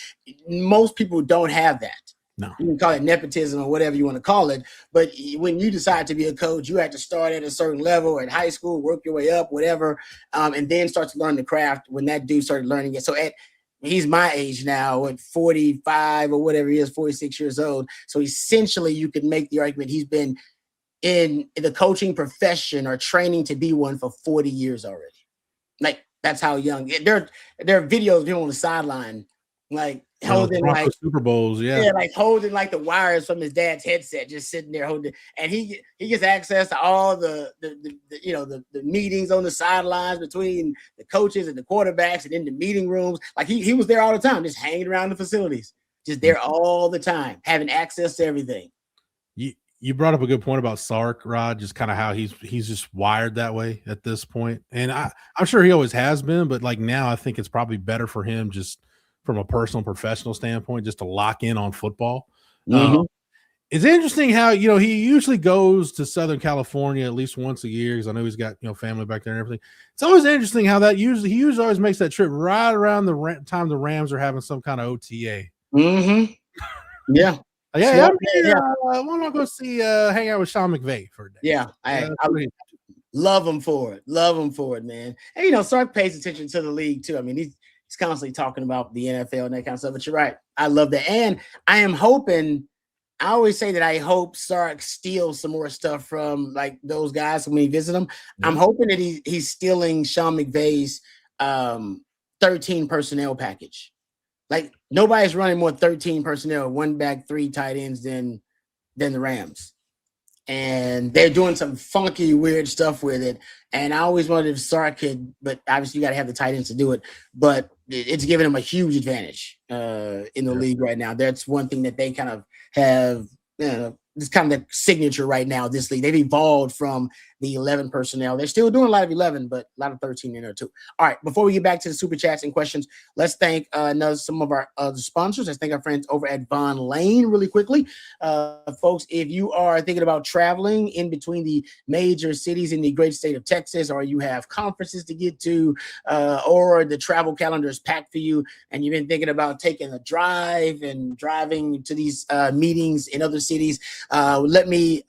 Most people don't have that. No. You can call it nepotism or whatever you want to call it. But when you decide to be a coach, you have to start at a certain level at high school, work your way up, whatever, and then start to learn the craft when that dude started learning it. So he's my age now, at 45 or whatever he is, 46 years old. So essentially you could make the argument he's been in the coaching profession or training to be one for 40 years already. Like, that's how young. There are videos of him on the sideline, like holding like Super Bowls, like holding like the wires from his dad's headset, just sitting there holding. And he gets access to all the meetings on the sidelines between the coaches and the quarterbacks and in the meeting rooms. Like, he was there all the time, just hanging around the facilities, just there all the time, having access to everything. You brought up a good point about Sark, Rod, just kind of how he's just wired that way at this point. And I'm sure he always has been, but like now I think it's probably better for him just from a personal, professional standpoint, just to lock in on football. It's interesting how, he usually goes to Southern California at least once a year because I know he's got, family back there and everything. It's always interesting how he usually always makes that trip right around the time the Rams are having some kind of OTA. Yeah. Yeah, I want to go hang out with Sean McVay for a day. Yeah, I love him for it. Love him for it, man. And Sark pays attention to the league too. I mean, he's constantly talking about the NFL and that kind of stuff. But you're right, I love that, and I am hoping. I always say that I hope Sark steals some more stuff from like those guys when he visit them. I'm hoping that he's stealing Sean McVay's 13 personnel package. Like, nobody's running more 13 personnel, 1 back, 3 tight ends than the Rams. And they're doing some funky, weird stuff with it. And I always wondered if Sark could, but obviously you got to have the tight ends to do it. But it's giving them a huge advantage in the league right now. That's one thing that they kind of have, it's kind of the signature right now, this league. They've evolved from the 11 personnel. They're still doing a lot of 11, but a lot of 13 in there too. All right, before we get back to the super chats and questions, let's thank some of our other sponsors. Let's thank our friends over at Von Lane really quickly. Folks, if you are thinking about traveling in between the major cities in the great state of Texas, or you have conferences to get to, or the travel calendar is packed for you, and you've been thinking about taking a drive and driving to these meetings in other cities, let me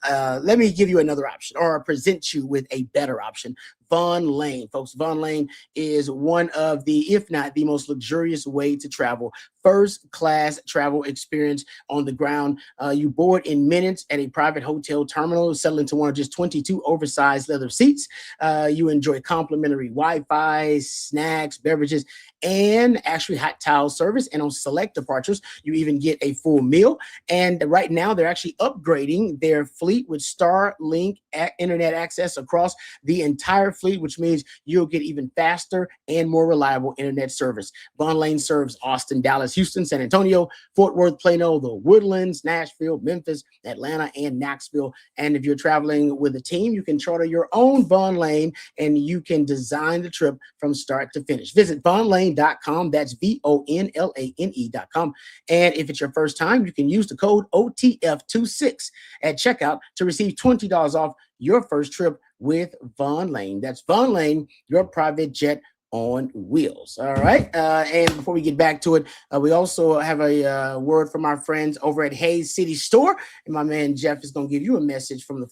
give you another option, or present you with a better option. Vaughn Lane. Folks, Vaughn Lane is one of the, if not the most luxurious way to travel. First class travel experience on the ground. You board in minutes at a private hotel terminal, settle into one of just 22 oversized leather seats. You enjoy complimentary Wi-Fi, snacks, beverages, and actually hot towel service. And on select departures, you even get a full meal. And right now, they're actually upgrading their fleet with Starlink internet access across the entire fleet, which means you'll get even faster and more reliable internet service. Vaughn Lane serves Austin, Dallas, Houston, San Antonio, Fort Worth, Plano, the Woodlands, Nashville, Memphis, Atlanta, and Knoxville. And if you're traveling with a team, you can charter your own Vaughn Lane and you can design the trip from start to finish. Visit VaughnLane.com. That's VONLANE.com. And if it's your first time, you can use the code OTF26 at checkout to receive $20 off your first trip with Vaughn Lane. That's Vaughn Lane, your private jet on wheels. All right. And before we get back to it, we also have a word from our friends over at Hayes City Store. And my man Jeff is going to give you a message from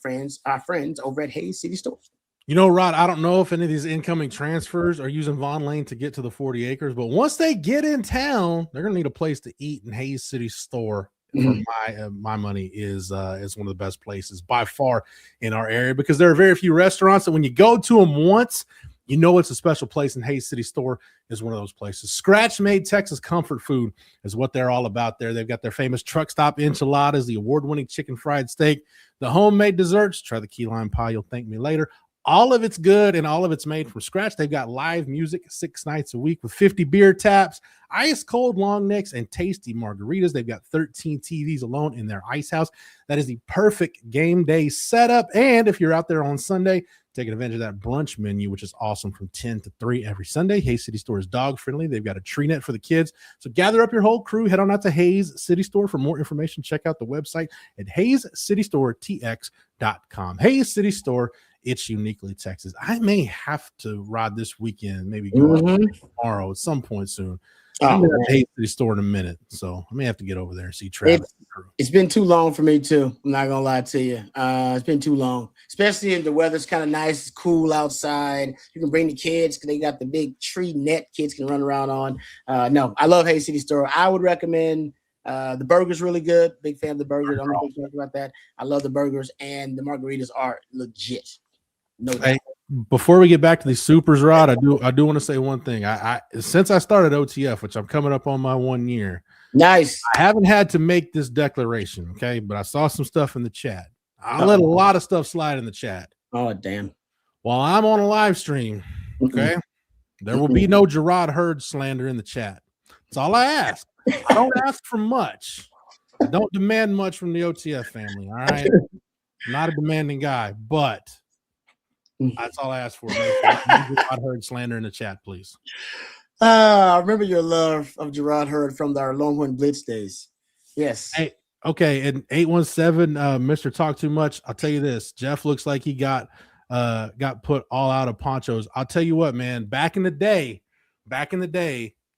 our friends over at Hayes City Store. You know, Rod, I don't know if any of these incoming transfers are using Vaughn Lane to get to the 40 acres, but once they get in town, they're going to need a place to eat, and Hayes City Store, for my money, is one of the best places by far in our area, because there are very few restaurants that when you go to them once, you know it's a special place, and Hayes City Store is one of those places. Scratch-made Texas comfort food is what they're all about there. They've got their famous truck stop enchiladas, the award-winning chicken fried steak, the homemade desserts. Try the key lime pie. You'll thank me later. All of it's good, and all of it's made from scratch. They've got live music 6 nights a week with 50 beer taps, ice cold long necks, and tasty margaritas. They've got 13 TVs alone in their ice house. That is the perfect game day setup. And if you're out there on Sunday, taking advantage of that brunch menu, which is awesome, from 10 to 3 every Sunday. Hayes City Store is dog friendly. They've got a tree net for the kids. So gather up your whole crew. Head on out to Hayes City Store. For more information, check out the website at HayesCityStoreTX.com. Hayes City Store. It's uniquely Texas. I may have to ride this weekend, maybe go out tomorrow at some point soon. I'm at the Hayes City Store in a minute, so I may have to get over there and see Travis. It's been too long for me too. I'm not gonna lie to you. It's been too long, especially if the weather's kind of nice, it's cool outside. You can bring the kids because they got the big tree net kids can run around on. No, I love Hayes City Store. I would recommend. The burger's really good. Big fan of the burgers. I'm not talking about that. I love the burgers, and the margaritas are legit. No doubt. Hey, before we get back to these supers, Rod, I do want to say one thing. I since I started OTF, which I'm coming up on my 1 year. Nice. I haven't had to make this declaration, okay? But I saw some stuff in the chat. I let a lot of stuff slide in the chat. Oh, damn. While I'm on a live stream, okay, there will be no Gerard Hurd slander in the chat. That's all I ask. I don't ask for much. I don't demand much from the OTF family, all right? I'm not a demanding guy, but that's all I ask for. Gerard Hurd slander in the chat, please. I remember your love of Gerard Hurd from our Longhorn Blitz days. Yes. Hey, okay, and 817, Mr. Talk Too Much. I'll tell you this. Jeff looks like he got put all out of ponchos. I'll tell you what, man. Back in the day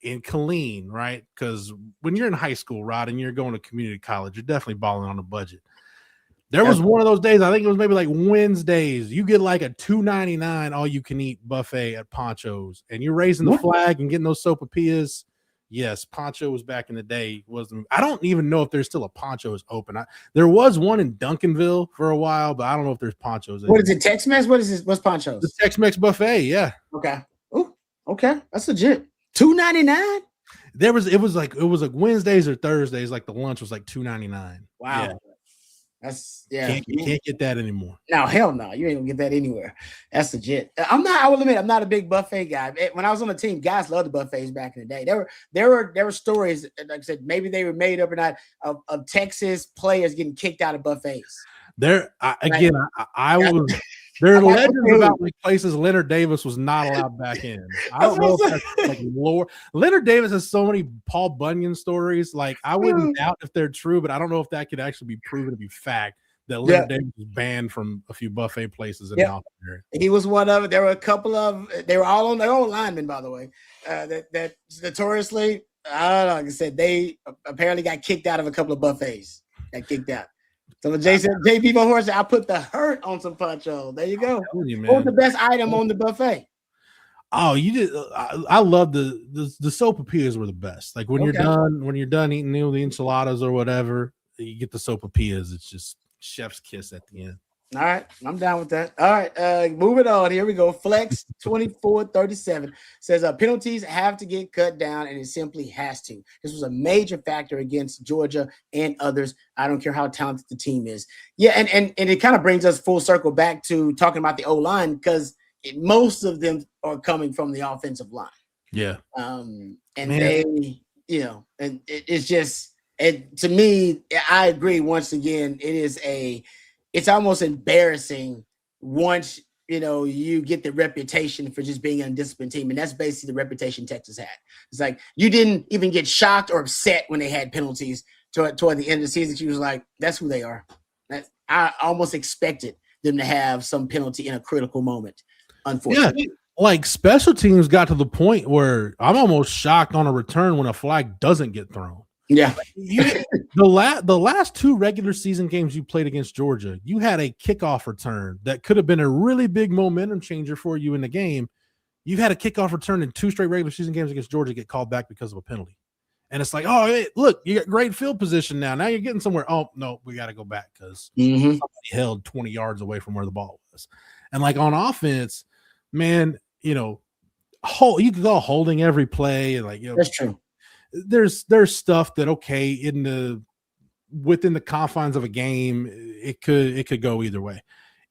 in Killeen, right? Because when you're in high school, Rod, and you're going to community college, you're definitely balling on a budget. There was one of those days, I think it was maybe like Wednesdays, you get like a $2.99 all-you-can-eat buffet at Poncho's, and you're raising the flag and getting those sopapillas. Yes, Poncho was back in the day. I don't even know if there's still a Poncho's open. There was one in Duncanville for a while, but I don't know if there's Poncho's. What is it, Tex-Mex? What is this? What's Poncho's? The Tex-Mex buffet, yeah. Okay. Oh, okay. That's legit. $2.99? It was like Wednesdays or Thursdays, like the lunch was like $2.99. Wow. Yeah. That's you can't get that anymore. No, hell no. You ain't gonna get that anywhere. That's legit. I will admit, I'm not a big buffet guy. When I was on the team, guys loved the buffets back in the day. There were stories, like I said, maybe they were made up or not, of Texas players getting kicked out of buffets. There are legends about like places Leonard Davis was not allowed back in. I don't know if that's like lore. Leonard Davis has so many Paul Bunyan stories. Like I wouldn't doubt if they're true, but I don't know if that could actually be proven to be fact. That Leonard Davis was banned from a few buffet places in the Alpha area. He was one of it. There were a couple of. They were all on their own linemen, by the way. That notoriously, I don't know. Like I said, they apparently got kicked out of a couple of buffets. Got kicked out. So Jason, JP Horse, I put the hurt on some poncho. There you go. What's the best item on the buffet? Oh, you did. I love the sopapillas were the best. Like when you're done eating the enchiladas or whatever, you get the sopapillas. It's just chef's kiss at the end. All right, I'm down with that. All right, moving on. Here we go. Flex 2437 says penalties have to get cut down, and it simply has to. This was a major factor against Georgia and others. I don't care how talented the team is. Yeah, and it kind of brings us full circle back to talking about the O-line because most of them are coming from the offensive line. Yeah. And they, and it's just, to me, I agree. Once again, it's almost embarrassing once, you get the reputation for just being an undisciplined team. And that's basically the reputation Texas had. It's like, you didn't even get shocked or upset when they had penalties toward the end of the season. She was like, that's who they are. I almost expected them to have some penalty in a critical moment. Unfortunately. Yeah, like special teams got to the point where I'm almost shocked on a return when a flag doesn't get thrown. Yeah. The last two regular season games you played against Georgia, you had a kickoff return that could have been a really big momentum changer for you in the game. You've had a kickoff return in 2 straight regular season games against Georgia get called back because of a penalty. And it's like, oh, hey, look, you got great field position now. Now you're getting somewhere. Oh, no, we got to go back because somebody held 20 yards away from where the ball was. And like on offense, man, you could go holding every play, and that's true. There's stuff that within the confines of a game, it could go either way.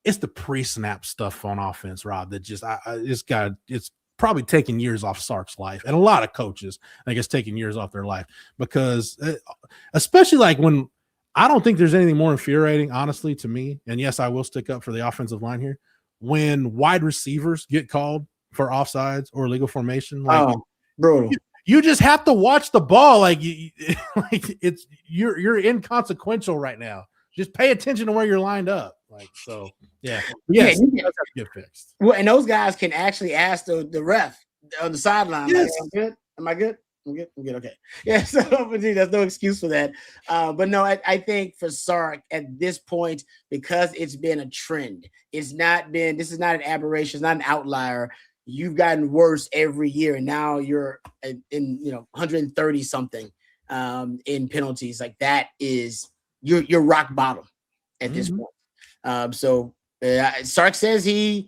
It's the pre-snap stuff on offense, Rob, that just it's probably taking years off Sark's life, and a lot of coaches, I guess, taking years off their life because, especially like when I don't think there's anything more infuriating, honestly, to me. And yes, I will stick up for the offensive line here. When wide receivers get called for offsides or illegal formation, brutal. You just have to watch the ball. You're inconsequential right now. Just pay attention to where you're lined up. Yes, you have to get fixed. Well, and those guys can actually ask the ref on the sideline. Yes. Like, am I good? I'm good. Okay. Yeah. So there's no excuse for that. But no, I think for Sark at this point, because it's been a trend, this is not an aberration. It's not an outlier. You've gotten worse every year. And now you're in 130 something in penalties. Like that is you're rock bottom at this point. So Sark says in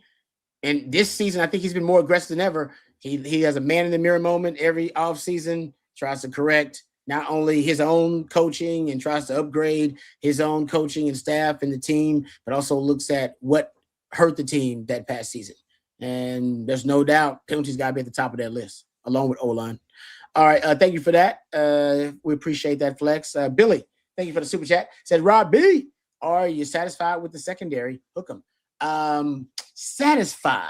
this season, I think he's been more aggressive than ever. He has a man in the mirror moment every offseason, tries to correct not only his own coaching and tries to upgrade his own coaching and staff and the team, but also looks at what hurt the team that past season. And there's no doubt penalties got to be at the top of that list, along with O-line. All right, thank you for that. We appreciate that, Flex. Billy, thank you for the super chat. Said, Rob B, are you satisfied with the secondary? Hook 'em. Satisfied.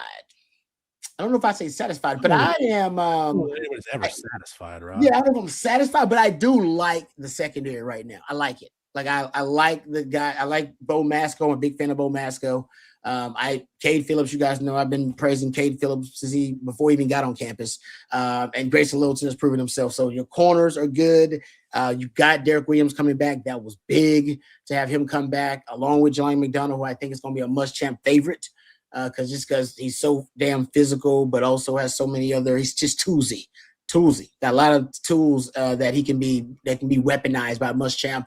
I don't know if I say satisfied, but I am. Anyone's ever satisfied, right? Yeah, I don't know if I'm satisfied, but I do like the secondary right now. I like it. Like I like the guy. I like Bo Masco. I'm a big fan of Bo Masco. Cade Phillips, you guys know I've been praising Cade Phillips before he even got on campus. And Grayson Littleton has proven himself. So your corners are good. You've got Derek Williams coming back. That was big to have him come back, along with Jelani McDonald, who I think is going to be a Muschamp favorite. Because he's so damn physical, but also has so many other. He's just toolsy. Got a lot of tools that can be weaponized by Muschamp.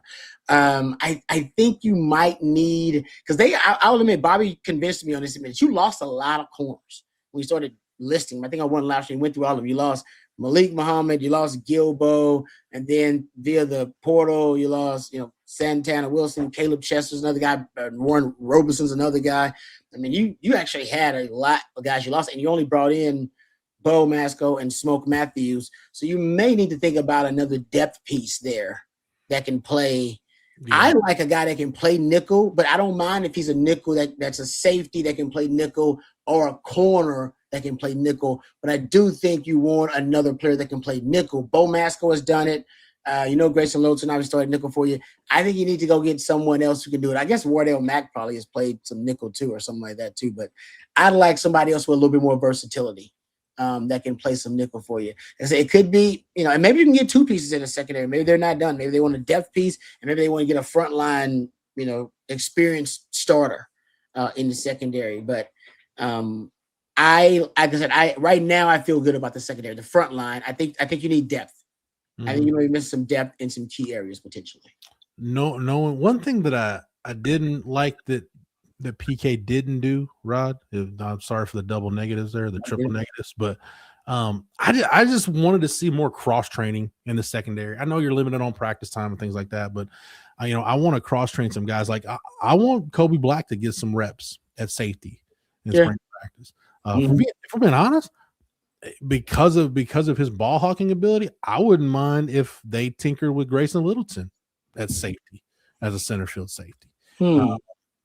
I think you might need because I'll admit Bobby convinced me on this. You lost a lot of corners when you started listing. I think I won last year. Went through all of them. You lost Malik Muhammad, you lost Gilbo, and then via the portal you lost Santana Wilson, Caleb Chester's another guy, Warren Robison's another guy. I mean, you actually had a lot of guys you lost, and you only brought in Bo Masco and Smoke Matthews. So you may need to think about another depth piece there that can play. Yeah. I like a guy that can play nickel, but I don't mind if he's a nickel that's a safety that can play nickel or a corner that can play nickel. But I do think you want another player that can play nickel. Bo Masco has done it. Grayson Littleton obviously started nickel for you. I think you need to go get someone else who can do it. I guess Wardell Mack probably has played some nickel too or something like that too. But I'd like somebody else with a little bit more versatility that can play some nickel for you. And so it could be, and maybe you can get 2 pieces in the secondary. Maybe they're not done. Maybe they want a depth piece and maybe they want to get a front line experienced starter in the secondary. But like I said, right now I feel good about the secondary, the front line. I think you need depth. Mm-hmm. I think you may miss some depth in some key areas potentially. No. One thing that I didn't like that PK didn't do, Rod. I'm sorry for the double negatives there, the triple negatives, but I just wanted to see more cross training in the secondary. I know you're limited on practice time and things like that, but I want to cross train some guys. Like I want Kobe Black to get some reps at safety in spring practice. If we're being honest, because of his ball hawking ability, I wouldn't mind if they tinkered with Grayson Littleton at safety as a center field safety.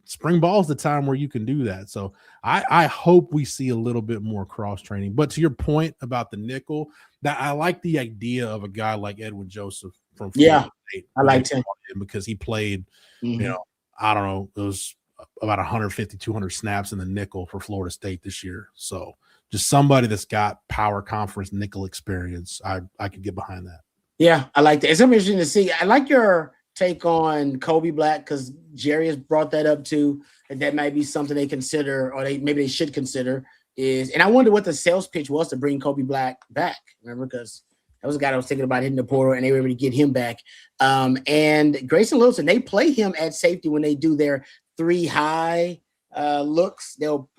Spring ball is the time where you can do that. So I hope we see a little bit more cross training. But to your point about the nickel, that I like the idea of a guy like Edwin Joseph from Florida State. I liked him because he played, I don't know, it was about 150, 200 snaps in the nickel for Florida State this year. So just somebody that's got power conference nickel experience, I could get behind that. Yeah, I like that. It's something interesting to see. I like your take on Kobe Black because Jerry has brought that up too, and that might be something they consider, or maybe they should consider. And I wonder what the sales pitch was to bring Kobe Black back. Remember, because that was a guy that was thinking about hitting the portal, and they were able to get him back. And Grayson Littleton, they play him at safety when they do their 3 high looks. They'll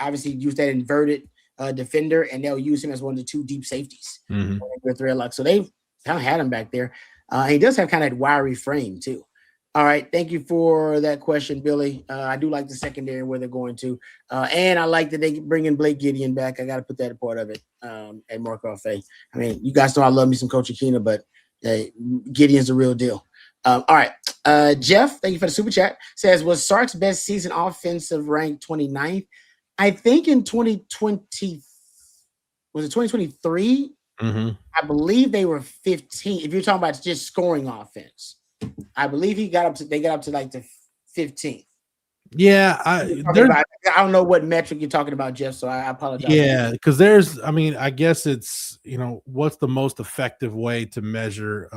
obviously use that inverted defender, and they'll use him as one of the 2 deep safeties. Thread lock. So they kind of had him back there. He does have kind of that wiry frame too. All right. Thank you for that question, Billy. I do like the secondary where they're going to. And I like that they bring in Blake Gideon back. I got to put that a part of it. And Mark Ruffey. I mean, you guys know I love me some Coach Aquina, but Gideon's the real deal. All right. Jeff, thank you for the super chat. Says, was Sark's best season offensive ranked 29th? I think in 2020, was it 2023? I believe they were 15. If you're talking about just scoring offense, I believe they got up to like the 15th. Yeah, I don't know what metric you're talking about, Jeff. So I apologize. Yeah, because I guess it's what's the most effective way to measure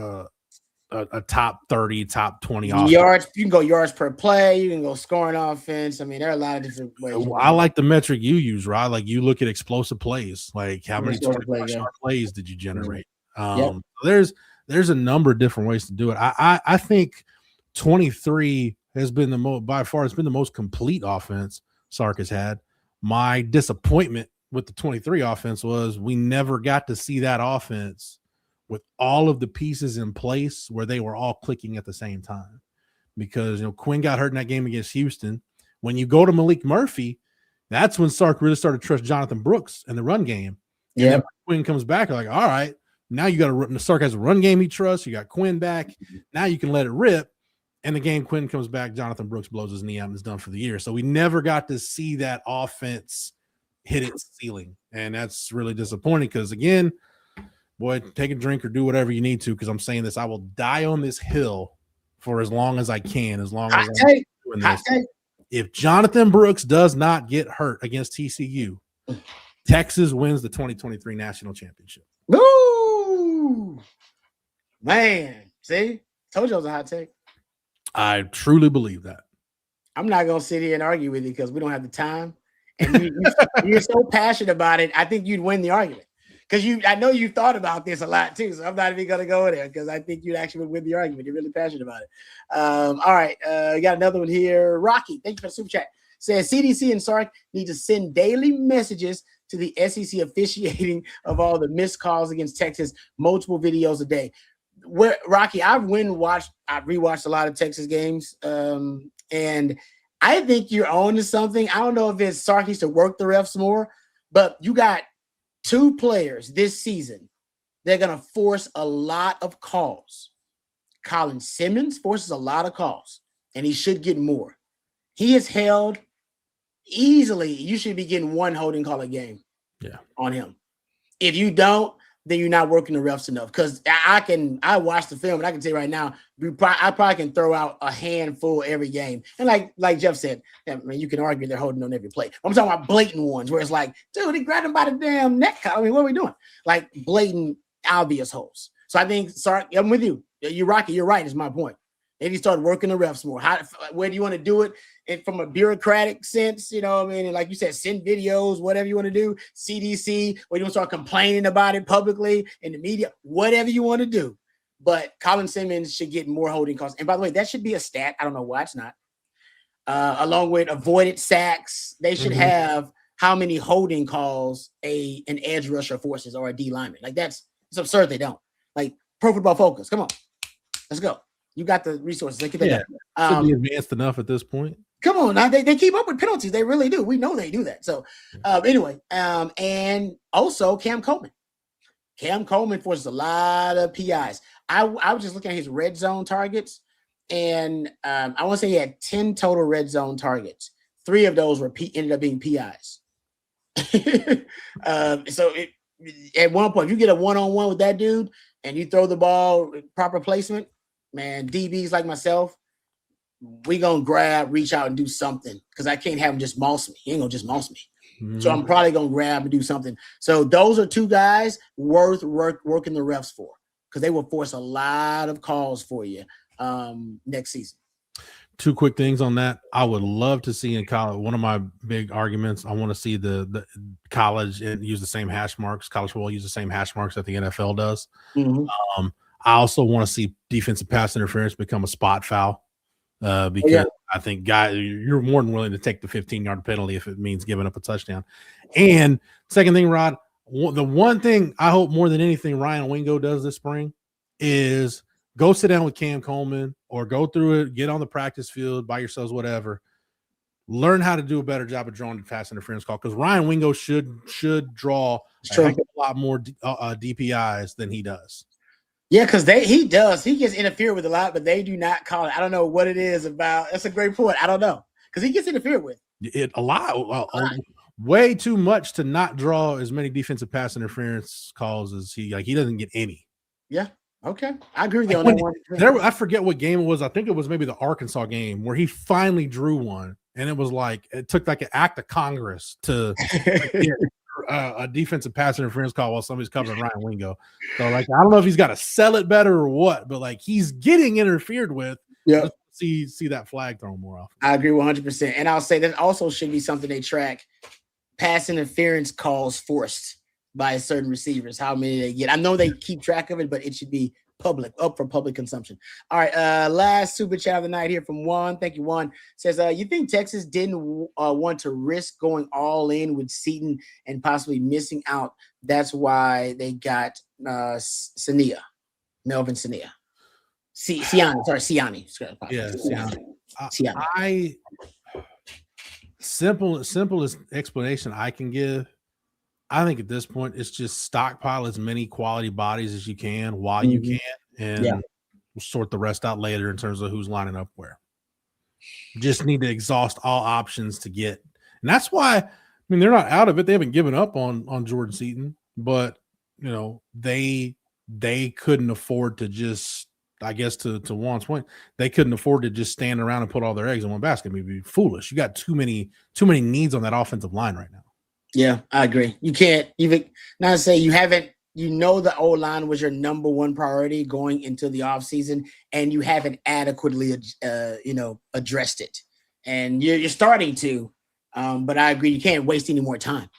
a top 30, top 20 yards. You can go yards per play. You can go scoring offense. I mean, there are a lot of different ways. I like the metric you use, right? Like you look at explosive plays. Like how many plays did you generate? There's a number of different ways to do it. I think 23 has been by far it's been the most complete offense Sark has had. My disappointment with the 23 offense was we never got to see that offense with all of the pieces in place where they were all clicking at the same time. Because Quinn got hurt in that game against Houston. When you go to Malik Murphy, that's when Sark really started to trust Jonathan Brooks in the run game. Yeah, Quinn comes back, like, all right, now you got Sark has a run game he trusts. You got Quinn back. Now you can let it rip. And the game Quinn comes back, Jonathan Brooks blows his knee out and is done for the year. So we never got to see that offense hit its ceiling. And that's really disappointing because, again, boy, take a drink or do whatever you need to because I'm saying this. I will die on this hill for as long as I can, as long as I'm doing this. If Jonathan Brooks does not get hurt against TCU, Texas wins the 2023 national championship. Woo! Man, see? Told you it was a hot take. I truly believe that. I'm not going to sit here and argue with you because we don't have the time. And you're so passionate about it, I think you'd win the argument. Because I know you thought about this a lot too, so I'm not even going to go there because I think you'd actually win the argument. You're really passionate about it. All right, we got another one here. Rocky, thank you for the super chat. Says CDC and Sark need to send daily messages to the SEC officiating of all the missed calls against Texas, multiple videos a day. Rocky, I've rewatched a lot of Texas games, and I think you're on to something. I don't know if it's Sark needs to work the refs more, but you got 2 players this season. They're going to force a lot of calls. Colin Simmons forces a lot of calls, and he should get more. He is held easily. You should be getting 1 holding call a game on him. If you don't, then you're not working the refs enough. Because I watch the film, and I can tell you right now, I probably can throw out a handful every game. And like Jeff said, I mean, you can argue they're holding on every play. I'm talking about blatant ones where it's like, dude, he grabbed him by the damn neck. I mean, what are we doing? Like blatant, obvious holes. So I think, sorry, I'm with you. You're Rocky. You're right. Is my point. They need to start working the refs more. Where do you want to do it? And from a bureaucratic sense, you know what I mean? And like you said, send videos, whatever you want to do, CDC, or you want to start complaining about it publicly in the media, whatever you want to do. But Colin Simmons should get more holding calls. And by the way, that should be a stat. I don't know why it's not. Along with avoided sacks, they should have how many holding calls an edge rusher forces or a D lineman. Like it's absurd they don't. Like Pro Football Focus, come on, let's go. You got the resources. They should be advanced enough at this point. Come on, now they keep up with penalties. They really do. We know they do that. So anyway, and also Cam Coleman. Cam Coleman forces a lot of PIs. I was just looking at his red zone targets, and I want to say he had 10 total red zone targets. 3 of those ended up being PIs. So at one point, if you get a one-on-one with that dude and you throw the ball proper placement, man, DBs like myself, we gonna grab, reach out, and do something because I can't have him just moss me. He ain't gonna just moss me. So I'm probably gonna grab and do something. So those are 2 guys worth working the refs for because they will force a lot of calls for you next season. 2 quick things on that. I would love to see in college. One of my big arguments, I want to see the college and use the same hash marks. College football use the same hash marks that the NFL does. I also want to see defensive pass interference become a spot foul because I think you're more than willing to take the 15-yard penalty if it means giving up a touchdown. And second thing, Rod, the one thing I hope more than anything Ryan Wingo does this spring is go sit down with Cam Coleman or go through it, get on the practice field by yourselves, whatever. Learn how to do a better job of drawing the pass interference call because Ryan Wingo should draw a heck of a lot more DPIs than he does. Yeah, because he does. He gets interfered with a lot, but they do not call it. I don't know what it is about. That's a great point. I don't know because he gets interfered with. A lot. Way too much to not draw as many defensive pass interference calls as he doesn't get any. Yeah. Okay. I agree with you on that one. I forget what game it was. I think it was maybe the Arkansas game where he finally drew one. And it was like it took like an act of Congress to get a defensive pass interference call while somebody's covering Ryan Wingo. So like I don't know if he's got to sell it better or what, but like he's getting interfered with. Yeah, see that flag thrown more often. I agree 100%. And I'll say that also should be something they track: pass interference calls forced by certain receivers. How many they get? I know they keep track of it, but it should be up for public consumption. All right, last super chat of the night here from Juan. Thank you, Juan. Says, you think Texas didn't want to risk going all in with Seaton and possibly missing out? That's why they got Melvin Sania. Siani. Yeah, Siani. Simplest explanation I can give. I think at this point it's just stockpile as many quality bodies as you can while you can, and we'll sort the rest out later in terms of who's lining up where. Just need to exhaust all options to get, and that's why. I mean, they're not out of it. They haven't given up on Jordan Seaton, but they couldn't afford to just. I guess to Juan's point, they couldn't afford to just stand around and put all their eggs in one basket. It'd be foolish. You got too many needs on that offensive line right now. Yeah, I agree. You can't even not say you haven't. The O-line was your number one priority going into the offseason, and you haven't adequately, addressed it. And you're starting to. But I agree, you can't waste any more time.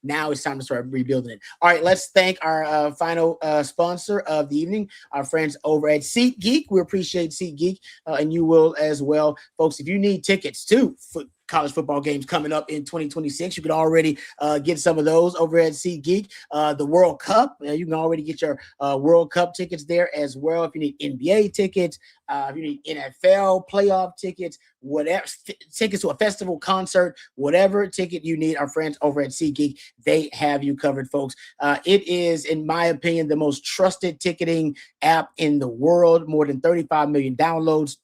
Now it's time to start rebuilding it. All right, let's thank our final sponsor of the evening, our friends over at SeatGeek. We appreciate SeatGeek, and you will as well. Folks, if you need tickets to college football games coming up in 2026, you can already get some of those over at SeatGeek. The World Cup, you can already get your World Cup tickets there as well. If you need NBA tickets, if you need NFL playoff tickets, whatever, tickets to a festival, concert, whatever ticket you need, our friends over at SeatGeek, they have you covered, folks. It is, in my opinion, the most trusted ticketing app in the world. More than 35 million downloads.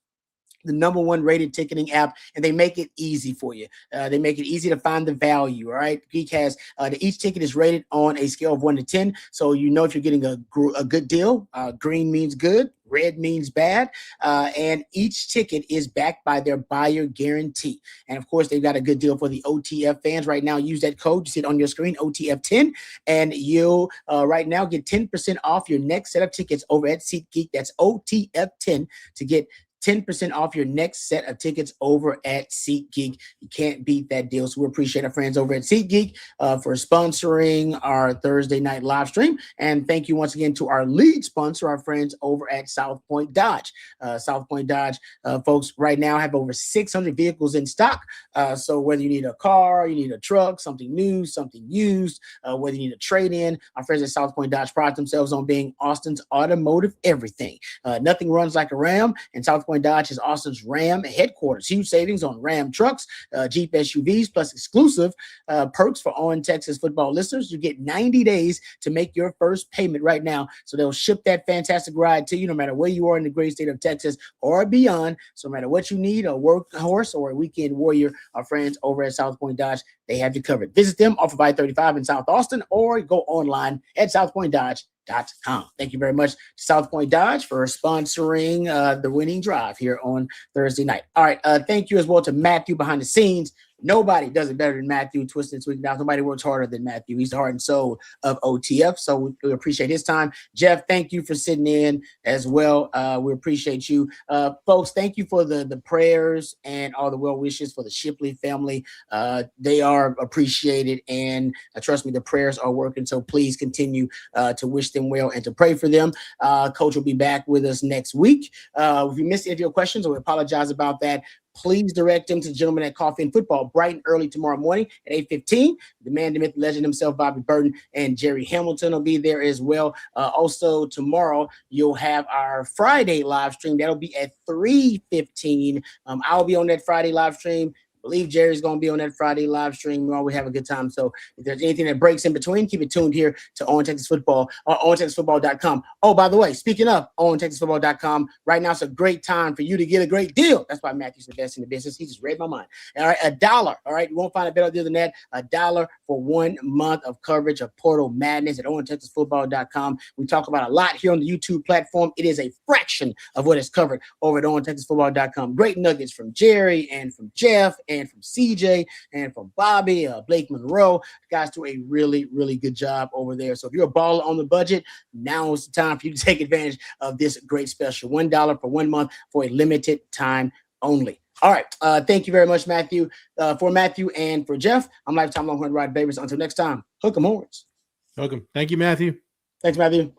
The number one rated ticketing app, and they make it easy for you. They make it easy to find the value. All right. Geek has each ticket is rated on a scale of 1 to 10. So if you're getting a good deal. Green means good. Red means bad. And each ticket is backed by their buyer guarantee. And of course, they've got a good deal for the OTF fans right now. Use that code. You see it on your screen, OTF10. And you'll right now get 10% off your next set of tickets over at SeatGeek. That's OTF10 to get 10% off your next set of tickets over at SeatGeek. You can't beat that deal. So we appreciate our friends over at SeatGeek for sponsoring our Thursday night live stream. And thank you once again to our lead sponsor, our friends over at South Point Dodge. South Point Dodge, folks, right now have over 600 vehicles in stock. So whether you need a car, you need a truck, something new, something used, whether you need a trade-in, our friends at South Point Dodge pride themselves on being Austin's automotive everything. Nothing runs like a Ram, and South Point Dodge is Austin's Ram headquarters. Huge savings on Ram trucks, Jeep SUVs, plus exclusive perks for On Texas football listeners. You get 90 days to make your first payment right now. So they'll ship that fantastic ride to you no matter where you are in the great state of Texas or beyond. So no matter what you need, a workhorse or a weekend warrior, our friends over at South Point Dodge, they have you covered. Visit them off of I-35 in South Austin or go online at southpointdodge.com. Thank you very much to South Point Dodge for sponsoring the winning drive here on Thursday night. All right. Thank you as well to Matthew behind the scenes. Nobody does it better than Matthew twisting tweaking out. Nobody works harder than Matthew. He's the heart and soul of OTF. So we appreciate his time. Jeff, thank you for sitting in as well. We appreciate you. Folks, thank you for the prayers and all the well wishes for the Shipley family. They are appreciated, and trust me, the prayers are working. So please continue to wish them well and to pray for them. Coach will be back with us next week. If you missed any of your questions, we apologize about that. Please direct them to the gentleman at Coffee and Football bright and early tomorrow morning at 8:15. The man, the myth, the legend himself, Bobby Burton, and Jerry Hamilton will be there as well. Also, tomorrow, you'll have our Friday live stream. That'll be at 3:15. I'll be on that Friday live stream. I believe Jerry's going to be on that Friday live stream. We always have a good time. So if there's anything that breaks in between, keep it tuned here to On Texas Football or OnTexasFootball.com. Oh, by the way, speaking of OnTexasFootball.com, right now it's a great time for you to get a great deal. That's why Matthew's the best in the business. He just read my mind. All right, $1. All right, you won't find a better deal than that. $1 for 1 month of coverage of Portal Madness at OnTexasFootball.com. We talk about a lot here on the YouTube platform. It is a fraction of what is covered over at OnTexasFootball.com. Great nuggets from Jerry and from Jeff and from CJ and from Bobby, Blake Monroe. The guys do a really, really good job over there. So if you're a baller on the budget, now is the time for you to take advantage of this great special. $1 for 1 month for a limited time only. All right. Thank you very much, Matthew. For Matthew and for Jeff, I'm Lifetime Longhorn Rod Babers. Until next time, hook 'em horns. Hook 'em. Thank you, Matthew. Thanks, Matthew.